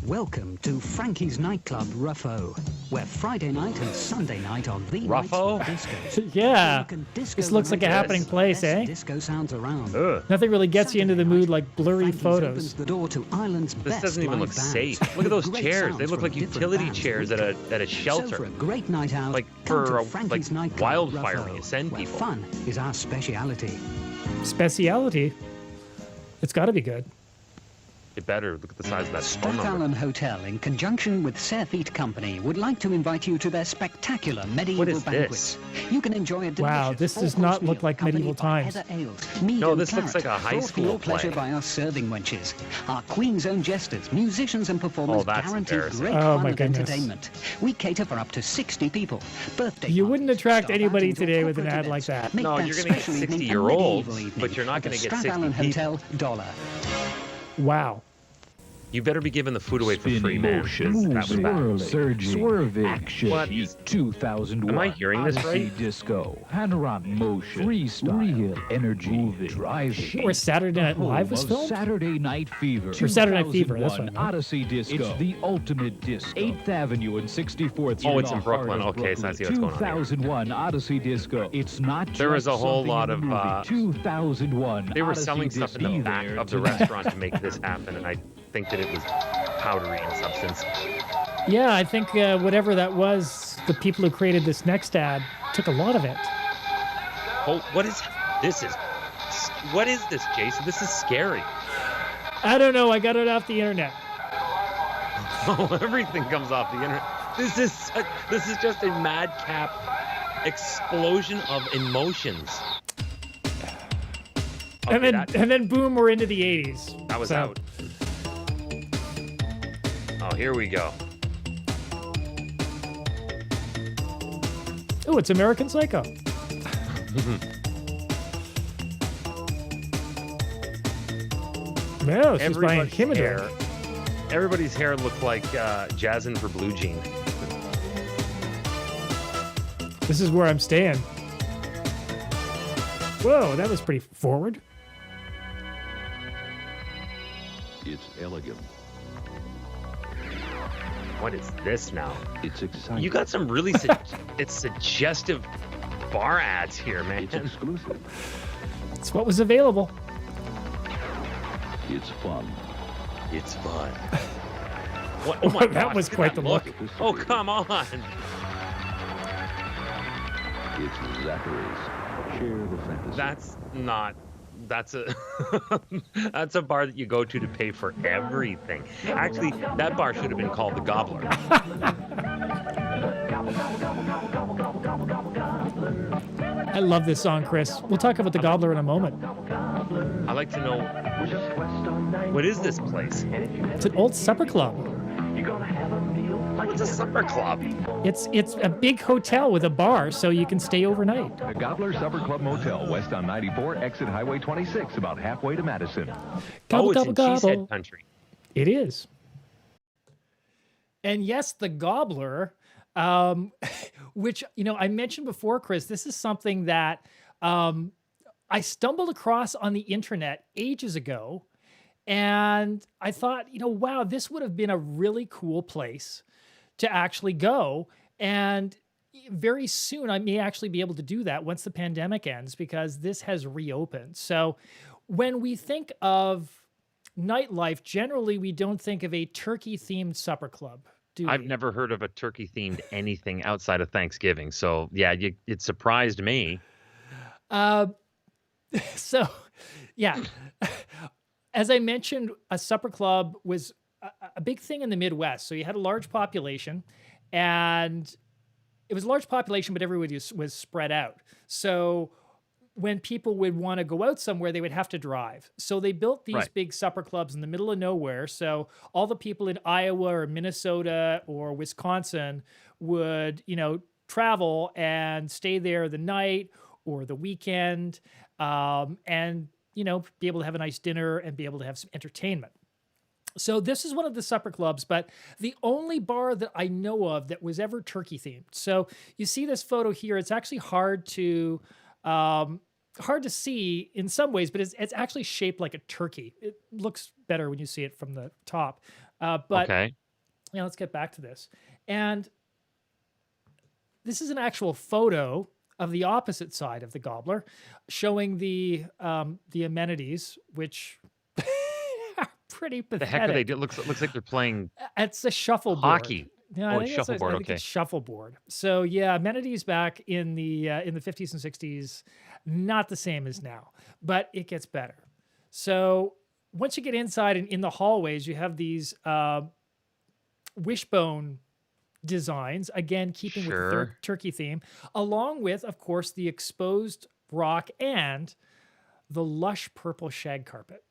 Welcome to Frankie's Nightclub, Ruffo, where Friday night and Sunday night are the Ruffo? nights of disco. Yeah. You can disco This looks the like a night happening to the place, best eh? Disco sounds around. Ugh. Nothing really gets you into the mood like blurry Frankie's photos. opens the door to Ireland's This best doesn't even live look bands. safe. Look at those Great chairs. They sounds look from like different utility bands chairs week. at a shelter. So for a great night out, Like come for to like Frankie's Nightclub, wildfiring, Ruffo, you send where people. fun is our speciality. Speciality. It's got to be good. It better. Look at the size of that phone number. Strathallan Hotel, in conjunction with Serfeet Company, would like to invite you to their spectacular medieval What is banquets. You can enjoy a delicious Wow, this does four-course not look meal like medieval accompanied by times. heather ales, mead No, and this looks claret, like a high brought for school your pleasure play. by our serving wenches. Our Queen's Own jesters, musicians and performers Oh, that's guarantee embarrassing. great Oh, fun my and goodness. entertainment. We cater for up to 60 people. Birthday You wouldn't parties, attract staff anybody outings, or today with an corporate ad like events. that. Make No, that you're gonna get special evening a 60-year-olds, medieval evening but you're not at the gonna get 60 Strathallan people. Hotel Dollar. Wow. You better be giving the food away for free, man. Motion, That was bad. swirling, surging, swerving, action, What? 2001. Am I hearing this Odyssey right? Disco, panoramic motion, freestyle, real energy, moving, driving. Where Saturday Night Live was Home of filmed? Saturday Night Fever. Or Saturday Night Fever, that's 2001 what I meant. Odyssey Disco. It's the ultimate disco. 8th Avenue and 64th Street. Oh, it's in the heart Brooklyn. of Okay, so I see what's going on here. 2001 Odyssey Disco. It's not just There was a whole something lot in the of, movie. 2001 They were Odyssey selling stuff in the Disco. back Be of the there restaurant to make this happen, and I think that it was powdery in substance. Yeah, I think whatever that was, the people who created this next ad took a lot of it. Oh, what is this? What is this, Jason? This is scary. I don't know. I got it off the internet. Oh, everything comes off the internet. This is just a madcap explosion of emotions. And Okay, then and then boom, we're into the 80s. that was So, out. Oh, here we go. Oh, it's American Psycho. No, she's buying Humidor. Everybody's hair looked like Jazzin' for Blue Jean. This is where I'm staying. Whoa, that was pretty forward. It's elegant. What is this now? It's exciting. You got some really it's suggestive bar ads here, man. It's exclusive. It's what was available. It's fun. It's fun. What? Oh my That gosh, was look at quite that the look. Oh, come on. It's Zachary's. Share the fantasy. That's a that's a bar that you go to pay for everything. Actually, that bar should have been called the Gobbler. I love this song, Chris. We'll talk about the Gobbler in a moment. I like to know, what is this place? It's an old supper club. What's a supper club? It's a big hotel with a bar, so you can stay overnight. The Gobbler Supper Club Motel, west on 94, exit Highway 26, about halfway to Madison. Gobble, It's in gobble, Cheesehead gobble. country. It is. And yes, the Gobbler, which, I mentioned before, Chris, this is something that I stumbled across on the internet ages ago. And I thought, wow, this would have been a really cool place to actually go. And very soon I may actually be able to do that once the pandemic ends, because this has reopened. So when we think of nightlife, generally we don't think of a turkey-themed supper club, do we? I've never heard of a turkey-themed anything outside of Thanksgiving. So, yeah, it surprised me. So, yeah. As I mentioned, a supper club was a big thing in the Midwest. So you had a large population, and it was a large population, but everybody was spread out. So when people would want to go out somewhere, they would have to drive. So they built these big supper clubs in the middle of nowhere. So all the people in Iowa or Minnesota or Wisconsin would, travel and stay there the night or the weekend, and be able to have a nice dinner and be able to have some entertainment. So this is one of the supper clubs, but the only bar that I know of that was ever turkey themed. So you see this photo here. It's actually hard to see in some ways, but it's actually shaped like a turkey. It looks better when you see it from the top. But Okay. let's get back to this. And this is an actual photo of the opposite side of the Gobbler, showing the amenities, which are pretty pathetic. The heck are they? It looks like they're playing It's a shuffleboard. hockey. Yeah, Oh, it's shuffleboard. I think Okay. it's shuffleboard. So yeah, amenities back in the 50s and 60s, not the same as now, but it gets better. So once you get inside and in the hallways, you have these wishbone designs, again keeping with the turkey theme, along with, of course, the exposed rock and the lush purple shag carpet.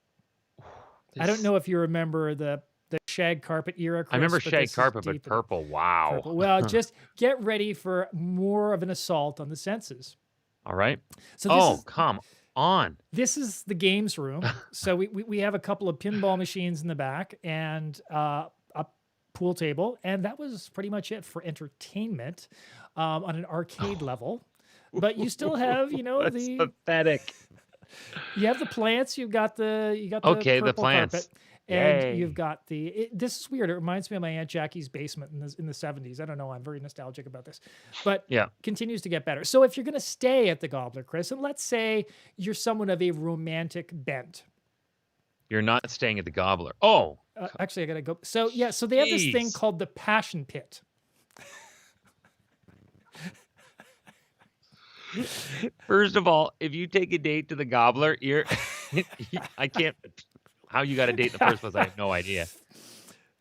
I don't know if you remember the shag carpet era, Chris, I remember but shag this is carpet, but deep in purple. Wow. purple. Well, just get ready for more of an assault on the senses. All right. So this come on. This is the games room. So we have a couple of pinball machines in the back and a pool table, and that was pretty much it for entertainment on an arcade level. But you still have, That's pathetic. You have the plants. You've got the Okay, the purple plants. carpet, and Yay. you've got this is weird. It reminds me of my Aunt Jackie's basement in the 70s. I don't know. I'm very nostalgic about this, but continues to get better. So if you're going to stay at the Gobbler, Chris, and let's say you're someone of a romantic bent. You're not staying at the Gobbler. Oh. Actually, I got to go. So yeah, so they have this thing Jeez. called the Passion Pit. First of all, if you take a date to the Gobbler, I can't. How you got a date in the first place? I have no idea.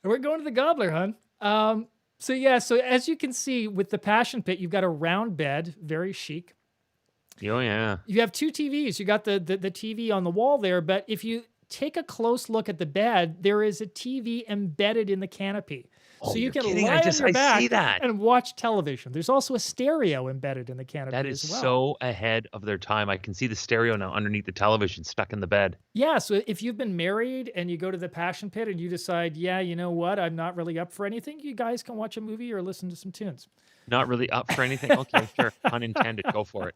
We're going to the Gobbler, hon. So yeah, so as you can see with the Passion Pit, you've got a round bed, very chic. Oh yeah. You have two TVs. You got the TV on the wall there, but if you take a close look at the bed, there is a TV embedded in the canopy. So you can lie on your back and watch television. There's also a stereo embedded in the canopy That is as well. so ahead of their time. I can see the stereo now underneath the television stuck in the bed. Yeah, so if you've been married and you go to the Passion Pit and you decide, yeah, you know what, I'm not really up for anything, you guys can watch a movie or listen to some tunes. Not really up for anything? Okay, sure. Unintended. Go for it.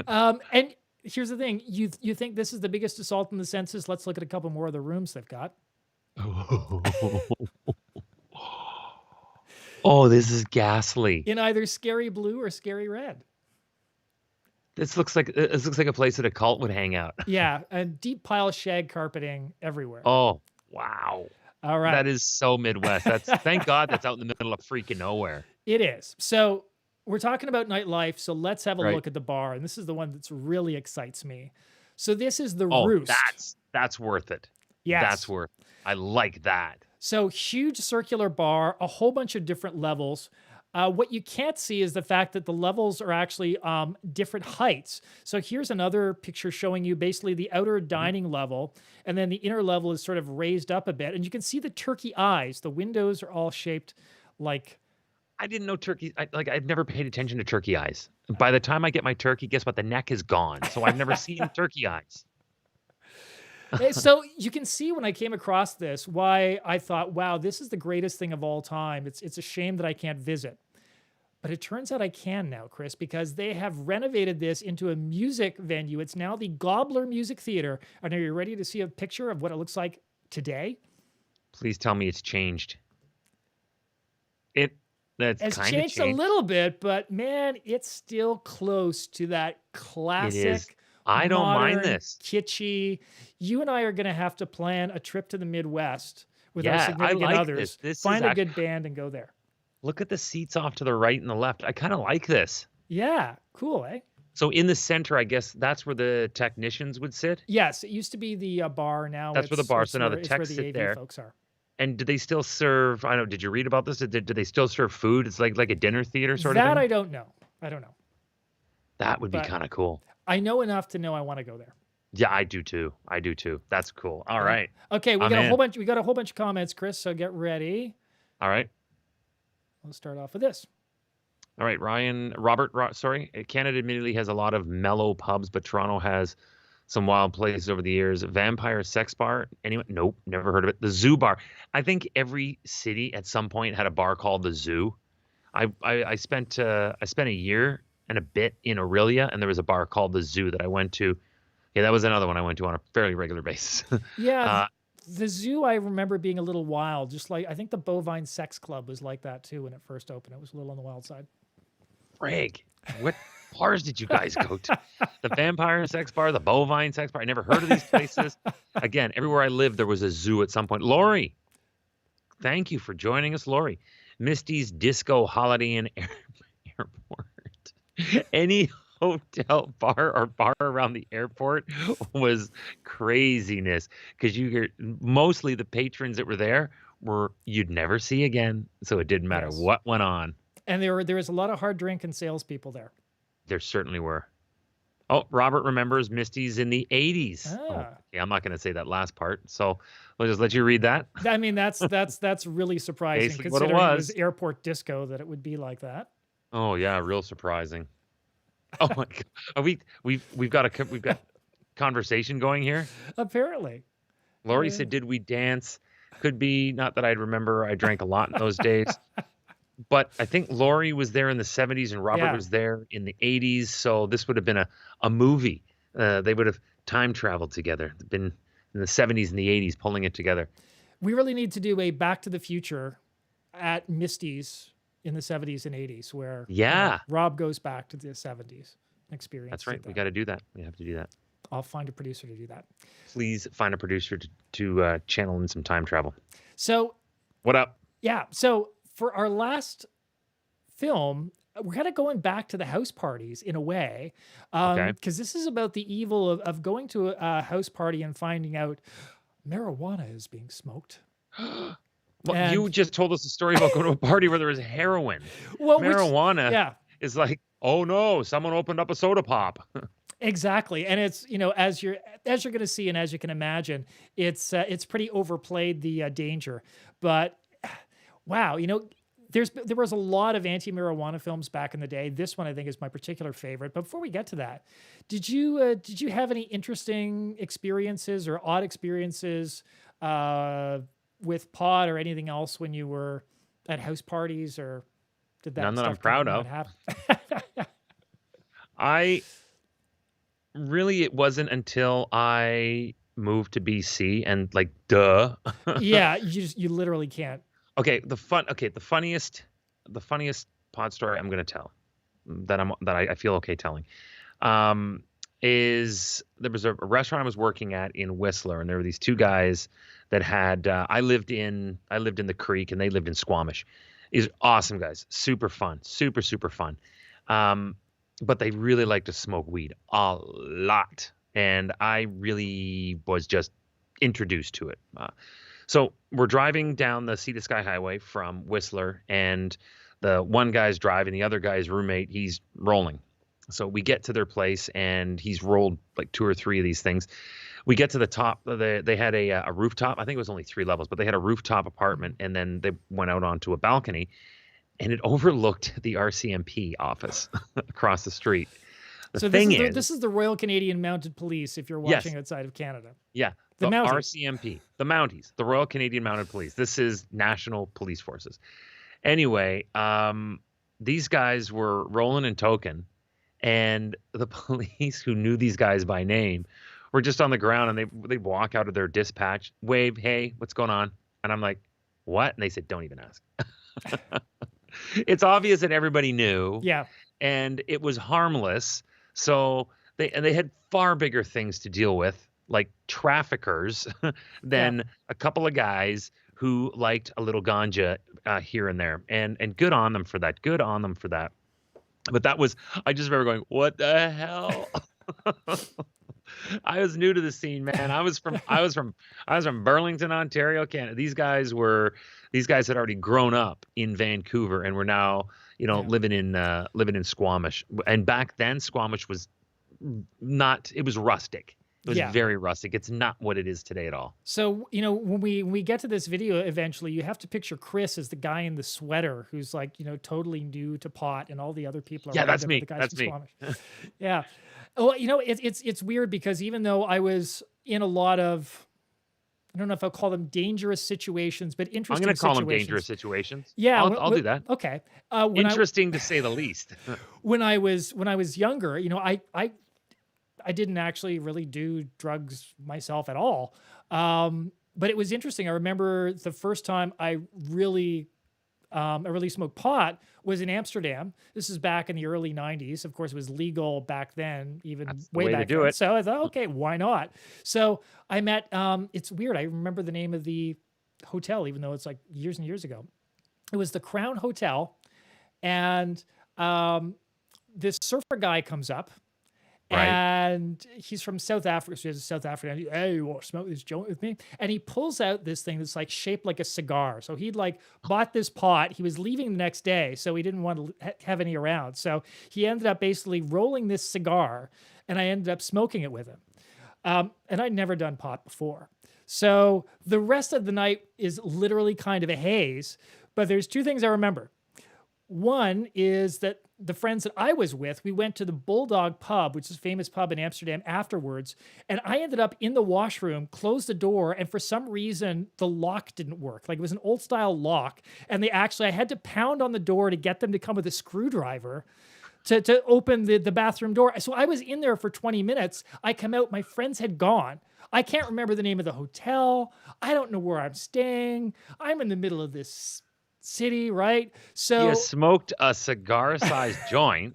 And here's the thing. You think this is the biggest assault on the senses? Let's look at a couple more of the rooms they've got. Oh, this is ghastly. In either scary blue or scary red. This looks like a place that a cult would hang out. Yeah, a deep pile of shag carpeting everywhere. Oh, wow. All right. That is so Midwest. Thank God that's out in the middle of freaking nowhere. It is. So we're talking about nightlife, so let's have a Right. look at the bar. And this is the one that's really excites me. So this is the Oh, Roost. that's worth it. Yes. That's worth it. I like that. So huge circular bar, a whole bunch of different levels. What you can't see is the fact that the levels are actually different heights. So here's another picture showing you basically the outer dining level, and then the inner level is sort of raised up a bit. And you can see the turkey eyes. The windows are all shaped like... I didn't know turkey. I've never paid attention to turkey eyes. By the time I get my turkey, guess what? The neck is gone. So I've never seen turkey eyes. So you can see when I came across this, why I thought, wow, this is the greatest thing of all time. It's a shame that I can't visit. But it turns out I can now, Chris, because they have renovated this into a music venue. It's now the Gobbler Music Theater. And are you ready to see a picture of what it looks like today? Please tell me it's changed. It's changed a little bit, but man, it's still close to that classic. It is. I don't mind modern, this. Kitschy. You and I are going to have to plan a trip to the Midwest with our Yeah, I significant like others. this. Find a good band and go there. Look at the seats off to the right and the left. I kind of like this. Yeah, cool, eh? So in the center, I guess that's where the technicians would sit. Yes, it used to be the bar. Now That's where the bar. So now the it's techs where sit the AV there. folks are. And do they still serve? I don't know. Did you read about this? Do they still serve food? It's like a dinner theater sort of thing. That I don't know. That would be But kind of cool. I know enough to know I want to go there. Yeah, I do too. That's cool. All right. Okay, we I'm got a in. whole bunch. We got a whole bunch of comments, Chris. So get ready. All right. We'll start off with this. All right, Robert, Canada admittedly has a lot of mellow pubs, but Toronto has some wild places over the years. Vampire Sex Bar. Anyone? Nope, never heard of it. The Zoo Bar. I think every city at some point had a bar called the Zoo. I spent a year and a bit in Aurelia, and there was a bar called the Zoo that I went to. Yeah, that was another one I went to on a fairly regular basis. Yeah, the Zoo I remember being a little wild. Just like I think the Bovine Sex Club was like that too when it first opened. It was a little on the wild side. Greg, what bars did you guys go to? The Vampire Sex Bar, the Bovine Sex Bar. I never heard of these places. Again, everywhere I lived, there was a zoo at some point. Lori, thank you for joining us, Lori. Misty's Disco Holiday Inn Airport. Any hotel bar or bar around the airport was craziness because mostly the patrons that were there you'd never see again. So it didn't matter what went on. And there was a lot of hard drinking salespeople there. There certainly were. Oh, Robert remembers Misty's in the 80s. Oh, yeah, I'm not going to say that last part. So we'll just let you read that. I mean, that's really surprising Basically what considering it it was. was airport disco that it would be like that. Oh yeah, real surprising. Oh my God. We've got conversation going here. Apparently. Lori said, "Did we dance?" Could be. Not that I'd remember. I drank a lot in those days. But I think Lori was there in the 70s and Robert was there in the 80s. So this would have been a movie. They would have time traveled together. Been in the 70s and the 80s pulling it together. We really need to do a Back to the Future at Misty's in the 70s and 80s where Rob goes back to the 70s experience. That's right. We got to do that. We have to do that. I'll find a producer to do that. Please find a producer to channel in some time travel. So what up? Yeah. So for our last film, we're kind of going back to the house parties in a way, because this is about the evil of going to a house party and finding out marijuana is being smoked. Well, you just told us a story about going to a party where there was heroin. Well, marijuana is like, oh no, someone opened up a soda pop. Exactly, and it's as you're going to see and as you can imagine, it's pretty overplayed the danger, but. Wow, there was a lot of anti-marijuana films back in the day. This one I think is my particular favorite. But before we get to that, did you have any interesting experiences or odd experiences with pot or anything else when you were at house parties, or did that? None that I'm proud of. It wasn't until I moved to BC and duh. Yeah, you literally can't. Okay, the funniest pod story I'm going to tell that I feel okay telling is there was a restaurant I was working at in Whistler, and there were these two guys that had I lived in the Creek and they lived in Squamish. These awesome guys, super fun, super fun. But they really like to smoke weed a lot, and I really was just introduced to it. So we're driving down the Sea to Sky Highway from Whistler, and the one guy's driving, the other guy's roommate, he's rolling. So we get to their place, and he's rolled like 2 or 3 of these things. We get to the top. They had a rooftop. I think it was only 3 levels, but they had a rooftop apartment, and then they went out onto a balcony, and it overlooked the RCMP office across the street. The thing is, this is the Royal Canadian Mounted Police. If you're watching outside of Canada, the Mounties. RCMP, the Mounties, the Royal Canadian Mounted Police. This is National Police Forces. Anyway, these guys were rolling in token, and the police who knew these guys by name were just on the ground, and they'd walk out of their dispatch, wave, "Hey, what's going on?" And I'm like, "What?" And they said, "Don't even ask." It's obvious that everybody knew. Yeah. And it was harmless. So they had far bigger things to deal with, like traffickers, than a couple of guys who liked a little ganja here and there. And good on them for that. Good on them for that. But I just remember going, what the hell? I was new to the scene, man. I was from Burlington, Ontario, Canada. These guys had already grown up in Vancouver and were now, living in Squamish. And back then, Squamish was not. It was rustic. It was very rustic. It's not what it is today at all. So, when we get to this video eventually, you have to picture Chris as the guy in the sweater who's like, totally new to pot, and all the other people are that's me. the guys That's from me. Squamish. Yeah. Well, it's weird because even though I was in a lot of, I don't know if I'll call them dangerous situations, but interesting I'm going to call them situations. dangerous situations. Yeah, I'll do that. Okay. Interesting to say the least. When I was younger, I didn't actually really do drugs myself at all. But it was interesting. I remember the first time I really smoked pot was in Amsterdam. This is back in the early 90s. Of course, it was legal back then, That's way the way back to do then. it. So I thought, okay, why not? So I met, it's weird. I remember the name of the hotel, even though it's like years and years ago. It was the Crown Hotel. And this surfer guy comes up. Right. And he's from South Africa. So he's a South African. Hey, you want to smoke this joint with me? And he pulls out this thing that's like shaped like a cigar. So he'd like bought this pot. He was leaving the next day, so he didn't want to have any around. So he ended up basically rolling this cigar, and I ended up smoking it with him. And I'd never done pot before. So the rest of the night is literally kind of a haze. But there's 2 things I remember. One is that the friends that I was with, we went to the Bulldog pub, which is a famous pub in Amsterdam afterwards. And I ended up in the washroom, closed the door, and for some reason, the lock didn't work. Like it was an old style lock. And I had to pound on the door to get them to come with a screwdriver to open the bathroom door. So I was in there for 20 minutes. I come out, my friends had gone. I can't remember the name of the hotel. I don't know where I'm staying. I'm in the middle of this city, right? So you smoked a cigar-sized joint.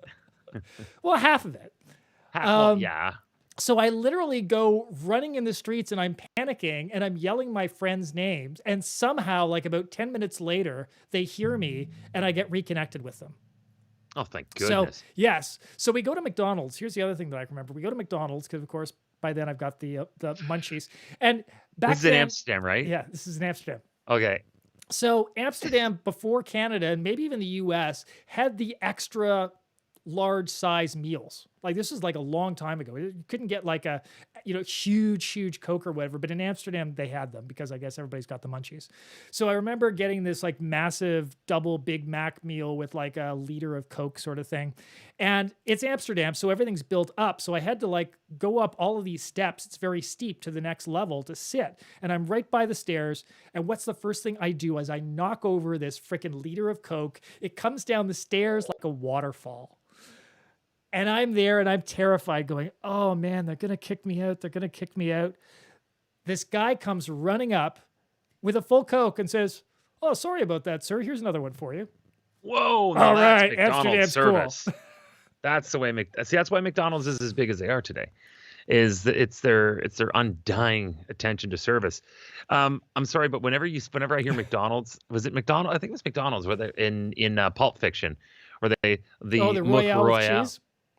Well, half of it. Yeah. So I literally go running in the streets and I'm panicking and I'm yelling my friends' names. And somehow, like about 10 minutes later, they hear me and I get reconnected with them. Oh, thank goodness. So, yes. So we go to McDonald's. Here's the other thing that I remember. We go to McDonald's because, of course, by then I've got the munchies. And back this is in Amsterdam, right? Yeah, this is in Amsterdam. Okay. So Amsterdam before Canada and maybe even the US had the extra large size meals. Like this is like a long time ago. You couldn't get like a, huge Coke or whatever, but in Amsterdam they had them because I guess everybody's got the munchies. So I remember getting this like massive double Big Mac meal with like a liter of Coke sort of thing. And it's Amsterdam, so everything's built up. So I had to like go up all of these steps. It's very steep to the next level to sit. And I'm right by the stairs. And what's the first thing I do as I knock over this freaking liter of Coke? It comes down the stairs like a waterfall. And I'm there and I'm terrified going, oh man, they're going to kick me out. They're going to kick me out. This guy comes running up with a full Coke and says, oh, sorry about that, sir. Here's another one for you. Whoa. All right. McDonald's Amsterdam's service. cool. That's the way. That's why McDonald's is as big as they are today. Is that it's their undying attention to service. I'm sorry, but whenever I hear McDonald's, was it McDonald's? I think it was McDonald's where they in Pulp Fiction, where the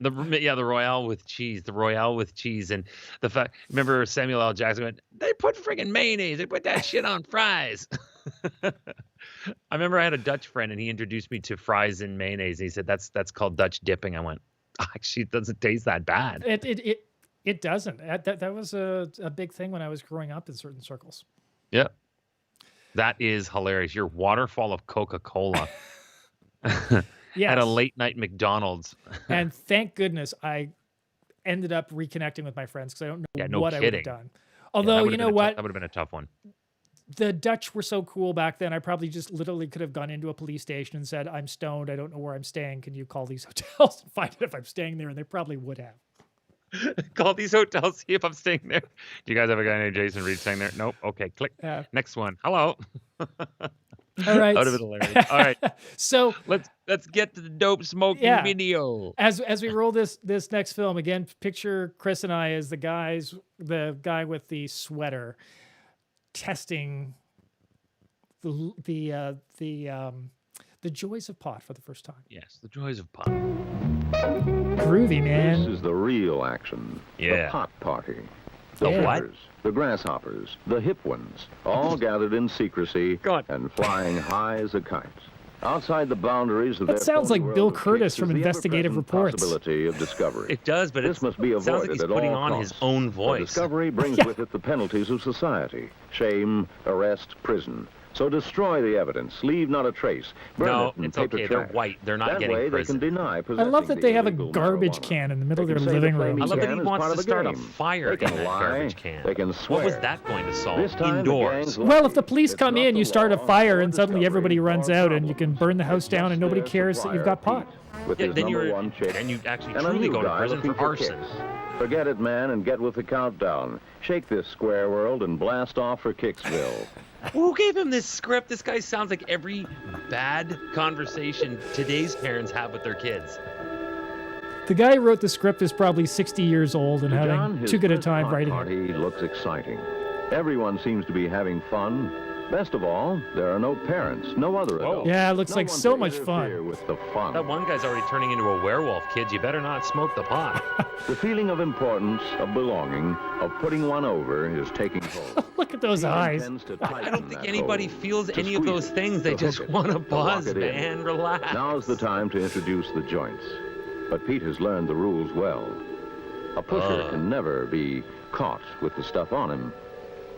Royale with cheese? The Royale with cheese, and the fact. Remember Samuel L. Jackson went, they put friggin' mayonnaise, they put that shit on fries. I remember I had a Dutch friend, and he introduced me to fries and mayonnaise. And he said that's called Dutch dipping. I went, actually, it doesn't taste that bad. It doesn't. That was a big thing when I was growing up in certain circles. Yeah, that is hilarious. Your waterfall of Coca-Cola at a late night McDonald's. And thank goodness I ended up reconnecting with my friends, because I don't know what I would have done. Although, you know what? That would have been a tough one. The Dutch were so cool back then. I probably just literally could have gone into a police station and said, I'm stoned. I don't know where I'm staying. Can you call these hotels and find out if I'm staying there? And they probably would have. Call these hotels, see if I'm staying there. Do you guys have a guy named Jason Reid staying there? Nope. Okay, click. Next one. Hello. All right. That would have been hilarious. All right. So let's get to the dope smoking video. As we roll this next film again, picture Chris and I as the guy with the sweater testing the joys of pot for the first time. Yes, the joys of pot. Groovy, man. This is the real action. Yeah. The pot party. The flippers, the grasshoppers, the hip ones, all gathered in secrecy and flying high as a kite. Outside the boundaries of that sounds like Bill Curtis from Investigative Reports. Possibility of discovery. It does, but this must be avoided sounds like he's at putting all on costs. his own voice. The discovery brings with it the penalties of society: shame, arrest, prison. So destroy the evidence. Leave not a trace. Burn it in it's paper okay. trash. They're white. They're not that getting way prison. They can deny I love that they have a illegal garbage marijuana. can in the middle of They their can say living the room. I love that he is wants part to of the start a game. fire They in can that lie. garbage can. They can swear. What was that going to solve? This time, Indoors. Well, if the police come in, you start a fire, and suddenly everybody runs out, and you can burn the house down, and nobody cares that you've got pot. Yeah, then you actually truly go to prison for arson. Forget it, man, and get with the countdown. Shake this square world and blast off for Kicksville. Who gave him this script? This guy sounds like every bad conversation today's parents have with their kids. The guy who wrote the script is probably 60 years old and having too good a time writing it. Party looks exciting. Everyone seems to be having fun. Best of all, there are no parents, no other adults. Yeah, it looks like so much fun. With the fun. That one guy's already turning into a werewolf. Kids, you better not smoke the pot. The feeling of importance, of belonging, of putting one over is taking hold. Look at those eyes. I don't think anybody feels any of those things. They just want to buzz, man. Relax. Now's the time to introduce the joints. But Pete has learned the rules well. A pusher can never be caught with the stuff on him.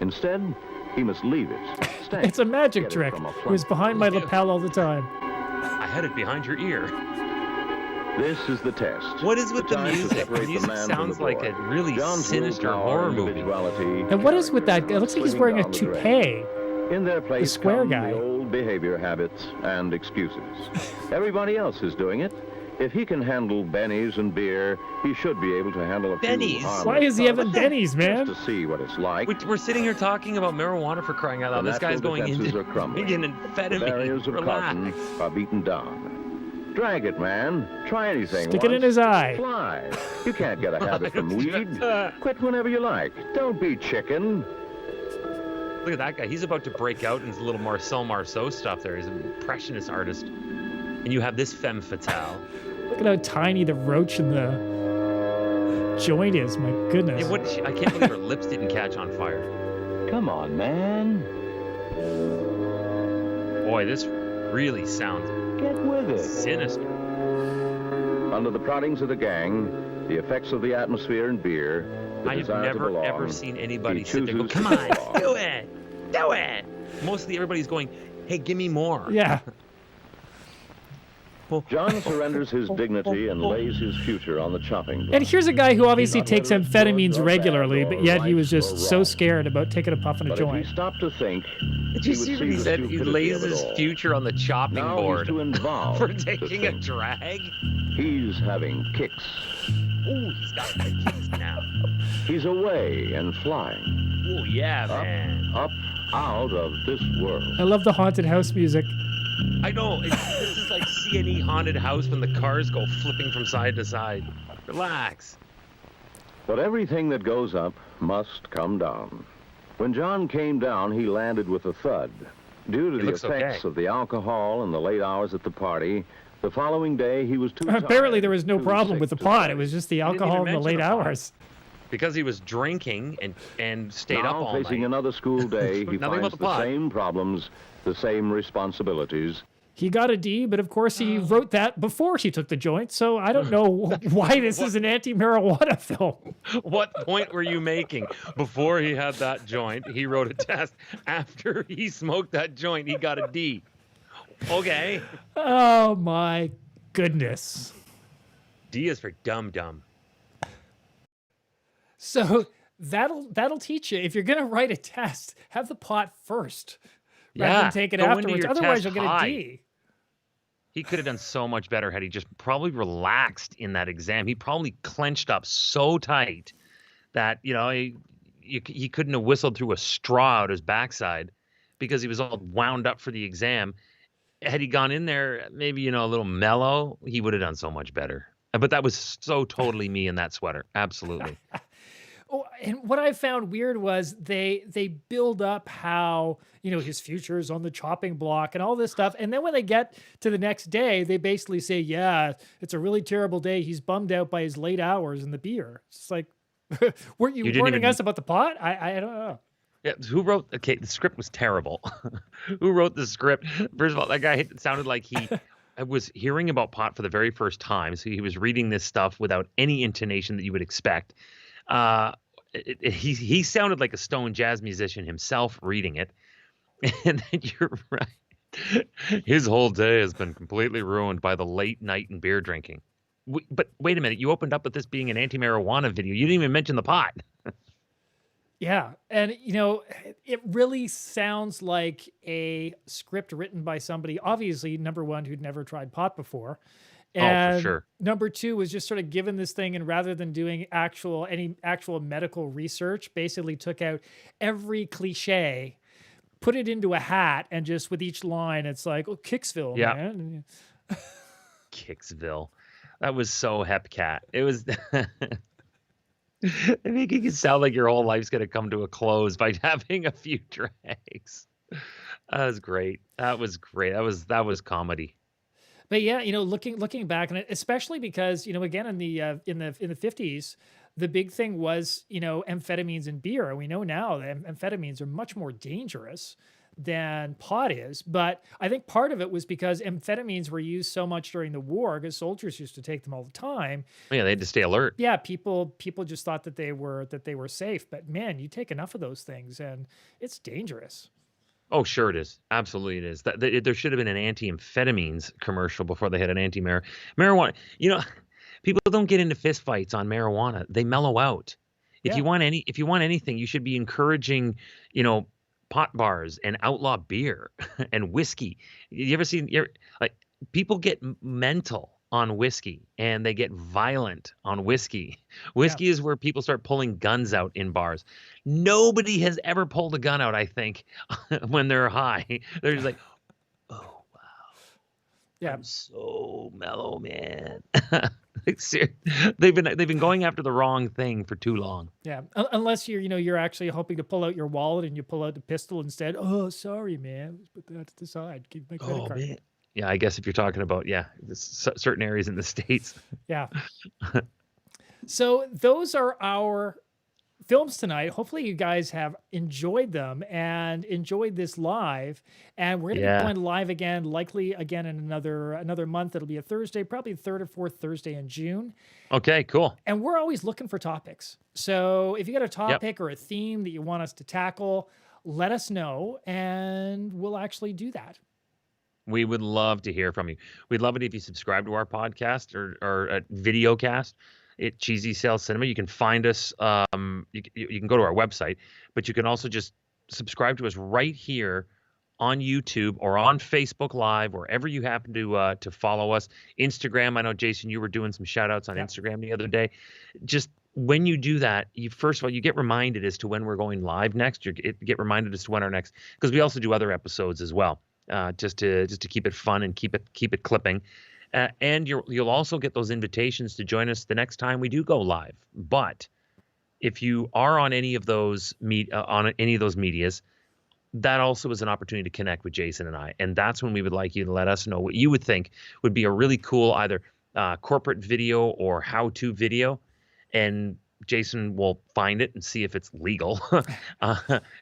Instead, he must leave it. It's a magic trick. It was behind my lapel all the time. I had it behind your ear. This is the test. What is with the music? The music sounds like a really sinister horror movie. And what is with that? It looks like he's wearing a toupee. In their place, the square guy. The old behavior habits and excuses. Everybody else is doing it. If he can handle bennies and beer, he should be able to handle a bennies. few. Why is he having bennies, man? Just to see what it's like. We're sitting here talking about marijuana for crying out loud. This guy's going into vegan The amphetamine. barriers of cotton are beaten down. Drag it, man. Try anything. Stick it in his eye. Fly. You can't get a habit from weed. Quit whenever you like. Don't be chicken. Look at that guy. He's about to break out into little Marcel Marceau stuff there. He's an impressionist artist. And you have this femme fatale. Look at how tiny the roach in the joint is. My goodness. Yeah, I can't believe her lips didn't catch on fire. Come on, man. Boy, this really sounds Get with it. sinister. Under the proddings of the gang, the effects of the atmosphere and beer, the I've desire to never belong, ever seen anybody he sit there and go, chooses come to on, belong. do it, do it. Mostly everybody's going, hey, give me more. Yeah. John surrenders his dignity and lays his future on the chopping block. And here's a guy who obviously takes amphetamines regularly, but yet he was just so scared about taking a puff in a But joint. if he stopped to think, Did you see what he said? He lays his future on the chopping now board he's too involved for to taking a think. drag. He's having kicks. Ooh, he's got the kicks now. He's away and flying. Ooh, yeah, man. Up, out of this world. I love the haunted house music. I know. This is like C&E haunted house when the cars go flipping from side to side. Relax. But everything that goes up must come down. When John came down, he landed with a thud. Due to the effects of the alcohol and the late hours at the party, the following day he was too Apparently tired, there was no too problem sick with the to pot. study. It was just the didn't alcohol even and the late mention the pot. hours. because he was drinking and stayed up all facing night. another school day, he Nothing about finds the the pot. same problems, the same responsibilities. He got a D, but of course he wrote that before he took the joint. So I don't know why this is an anti-marijuana film. What point were you making? Before he had that joint, he wrote a test. After he smoked that joint, he got a D. Okay. Oh my goodness. D is for dumb. So that'll teach you. If you're gonna write a test, have the pot first rather Yeah, than take it go into afterwards. your Otherwise, test you'll get a high. D. He could have done so much better had he just probably relaxed in that exam. He probably clenched up so tight that, he couldn't have whistled through a straw out his backside because he was all wound up for the exam. Had he gone in there, maybe, a little mellow, he would have done so much better. But that was so totally me in that sweater. Absolutely. Oh, and what I found weird was they build up how, his future is on the chopping block and all this stuff. And then when they get to the next day, they basically say, yeah, it's a really terrible day. He's bummed out by his late hours and the beer. It's just like, weren't you warning us about the pot? I don't know. Yeah, who wrote? Okay, the script was terrible. Who wrote the script? First of all, that guy, it sounded like I was hearing about pot for the very first time. So he was reading this stuff without any intonation that you would expect. He sounded like a stone jazz musician himself reading it. And then you're right. His whole day has been completely ruined by the late night and beer drinking. But wait a minute. You opened up with this being an anti-marijuana video. You didn't even mention the pot. Yeah. And, it really sounds like a script written by somebody, obviously, number one, who'd never tried pot before. And for sure. Number two was just sort of given this thing, and rather than doing any actual medical research, basically took out every cliche, put it into a hat, and just with each line, it's like, oh, Kicksville, man. Kicksville. That was so hepcat. It was... I think you can sound like your whole life's going to come to a close by having a few drags. That was great. That was great. That was comedy. But yeah, looking back on it, especially because, again, in the 50s, the big thing was, amphetamines and beer. And we know now that amphetamines are much more dangerous than pot is. But I think part of it was because amphetamines were used so much during the war because soldiers used to take them all the time. Yeah, they had to stay alert. Yeah, people just thought that they were safe. But man, you take enough of those things and it's dangerous. Oh, sure it is. Absolutely it is. There should have been an anti-amphetamines commercial before they had an anti-marijuana. People don't get into fistfights on marijuana. They mellow out. If you want anything, you should be encouraging, pot bars and outlaw beer and whiskey. You ever seen people get mental on whiskey and they get violent on whiskey. Whiskey is where people start pulling guns out in bars. Nobody has ever pulled a gun out, I think, when they're high. They're just like, oh, wow. Yeah. I'm so mellow, man. They've been going after the wrong thing for too long. Yeah, unless you're actually hoping to pull out your wallet and you pull out the pistol instead. Oh, sorry, man. Let's put that to the side. Keep my credit card. Man. Yeah, I guess if you're talking about certain areas in the States. Yeah. So those are our films tonight. Hopefully you guys have enjoyed them and enjoyed this live. And we're going to be going live again, likely again in another month. It'll be a Thursday, probably the third or fourth Thursday in June. Okay, cool. And we're always looking for topics. So if you got a topic or a theme that you want us to tackle, let us know and we'll actually do that. We would love to hear from you. We'd love it if you subscribe to our podcast or a video cast at Cheezy Sales Cinema. You can find us. You can go to our website, but you can also just subscribe to us right here on YouTube or on Facebook Live, wherever you happen to follow us. Instagram. I know, Jason, you were doing some shout outs on Instagram the other day. Just when you do that, first of all, you get reminded as to when we're going live next. You get reminded as to when our next, because we also do other episodes as well. Just to keep it fun and keep it clipping, and you'll also get those invitations to join us the next time we do go live. But if you are on any of those medias, that also is an opportunity to connect with Jason and I, and that's when we would like you to let us know what you would think would be a really cool either corporate video or how-to video, and Jason will find it and see if it's legal.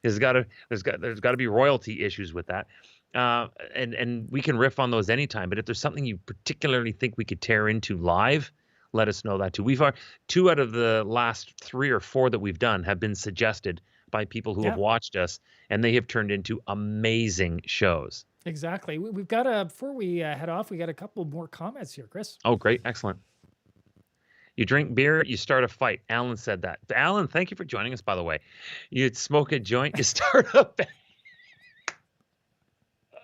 There's got to be royalty issues with that. And we can riff on those anytime. But if there's something you particularly think we could tear into live, let us know that too. We've 2 out of the last 3 or 4 that we've done have been suggested by people who have watched us, and they have turned into amazing shows. Exactly. We've got before we head off, we got a couple more comments here, Chris. Oh, great. Excellent. You drink beer, you start a fight. Alan said that. Alan, thank you for joining us, by the way. You smoke a joint, you start a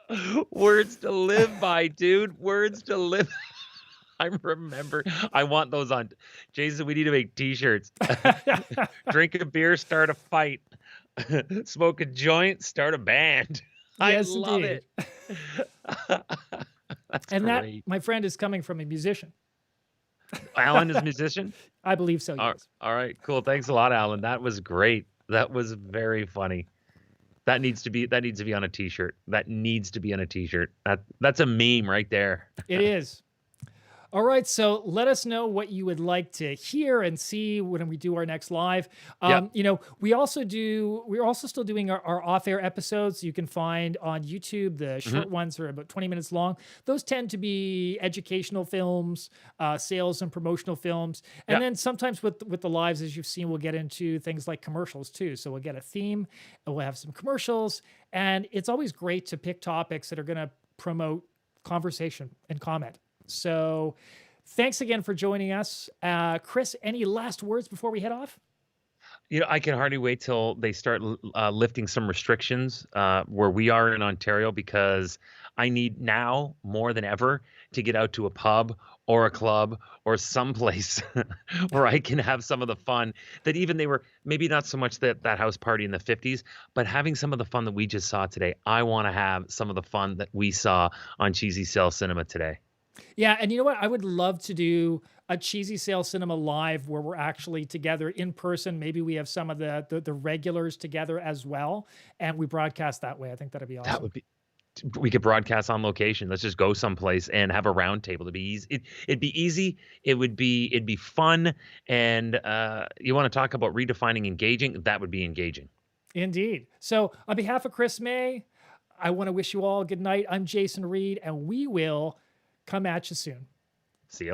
band. Words to live by, dude. Words to live. I want those on. Jason, we need to make t-shirts. Drink a beer, start a fight. Smoke a joint, start a band. Yes, I love indeed. it. And great. that, my friend, is coming from a musician. Alan is a musician? I believe so, yes. All right, cool. Thanks a lot, Alan. That was great. That was very funny. That needs to be on a t-shirt. That needs to be on a t-shirt. That's a meme right there. It is. All right, so let us know what you would like to hear and see when we do our next live. You know, we're also still doing our off-air episodes. You can find on YouTube. The short ones are about 20 minutes long. Those tend to be educational films, sales and promotional films. And then sometimes with the lives, as you've seen, we'll get into things like commercials too. So we'll get a theme and we'll have some commercials. And it's always great to pick topics that are going to promote conversation and comment. So thanks again for joining us. Chris, any last words before we head off? You know, I can hardly wait till they start lifting some restrictions where we are in Ontario, because I need now more than ever to get out to a pub or a club or someplace where I can have some of the fun that even they were maybe not so much that house party in the 50s, but having some of the fun that we just saw today. I want to have some of the fun that we saw on Cheezy Cell Cinema today. Yeah, and you know what? I would love to do a Cheezy Sale Cinema live where we're actually together in person. Maybe we have some of the regulars together as well, and we broadcast that way. I think that'd be awesome. That would be. We could broadcast on location. Let's just go someplace and have a round table. It'd be easy. It'd be easy. It'd be fun. And you want to talk about redefining engaging? That would be engaging. Indeed. So on behalf of Chris May, I want to wish you all a good night. I'm Jason Reid, and we will come at you soon.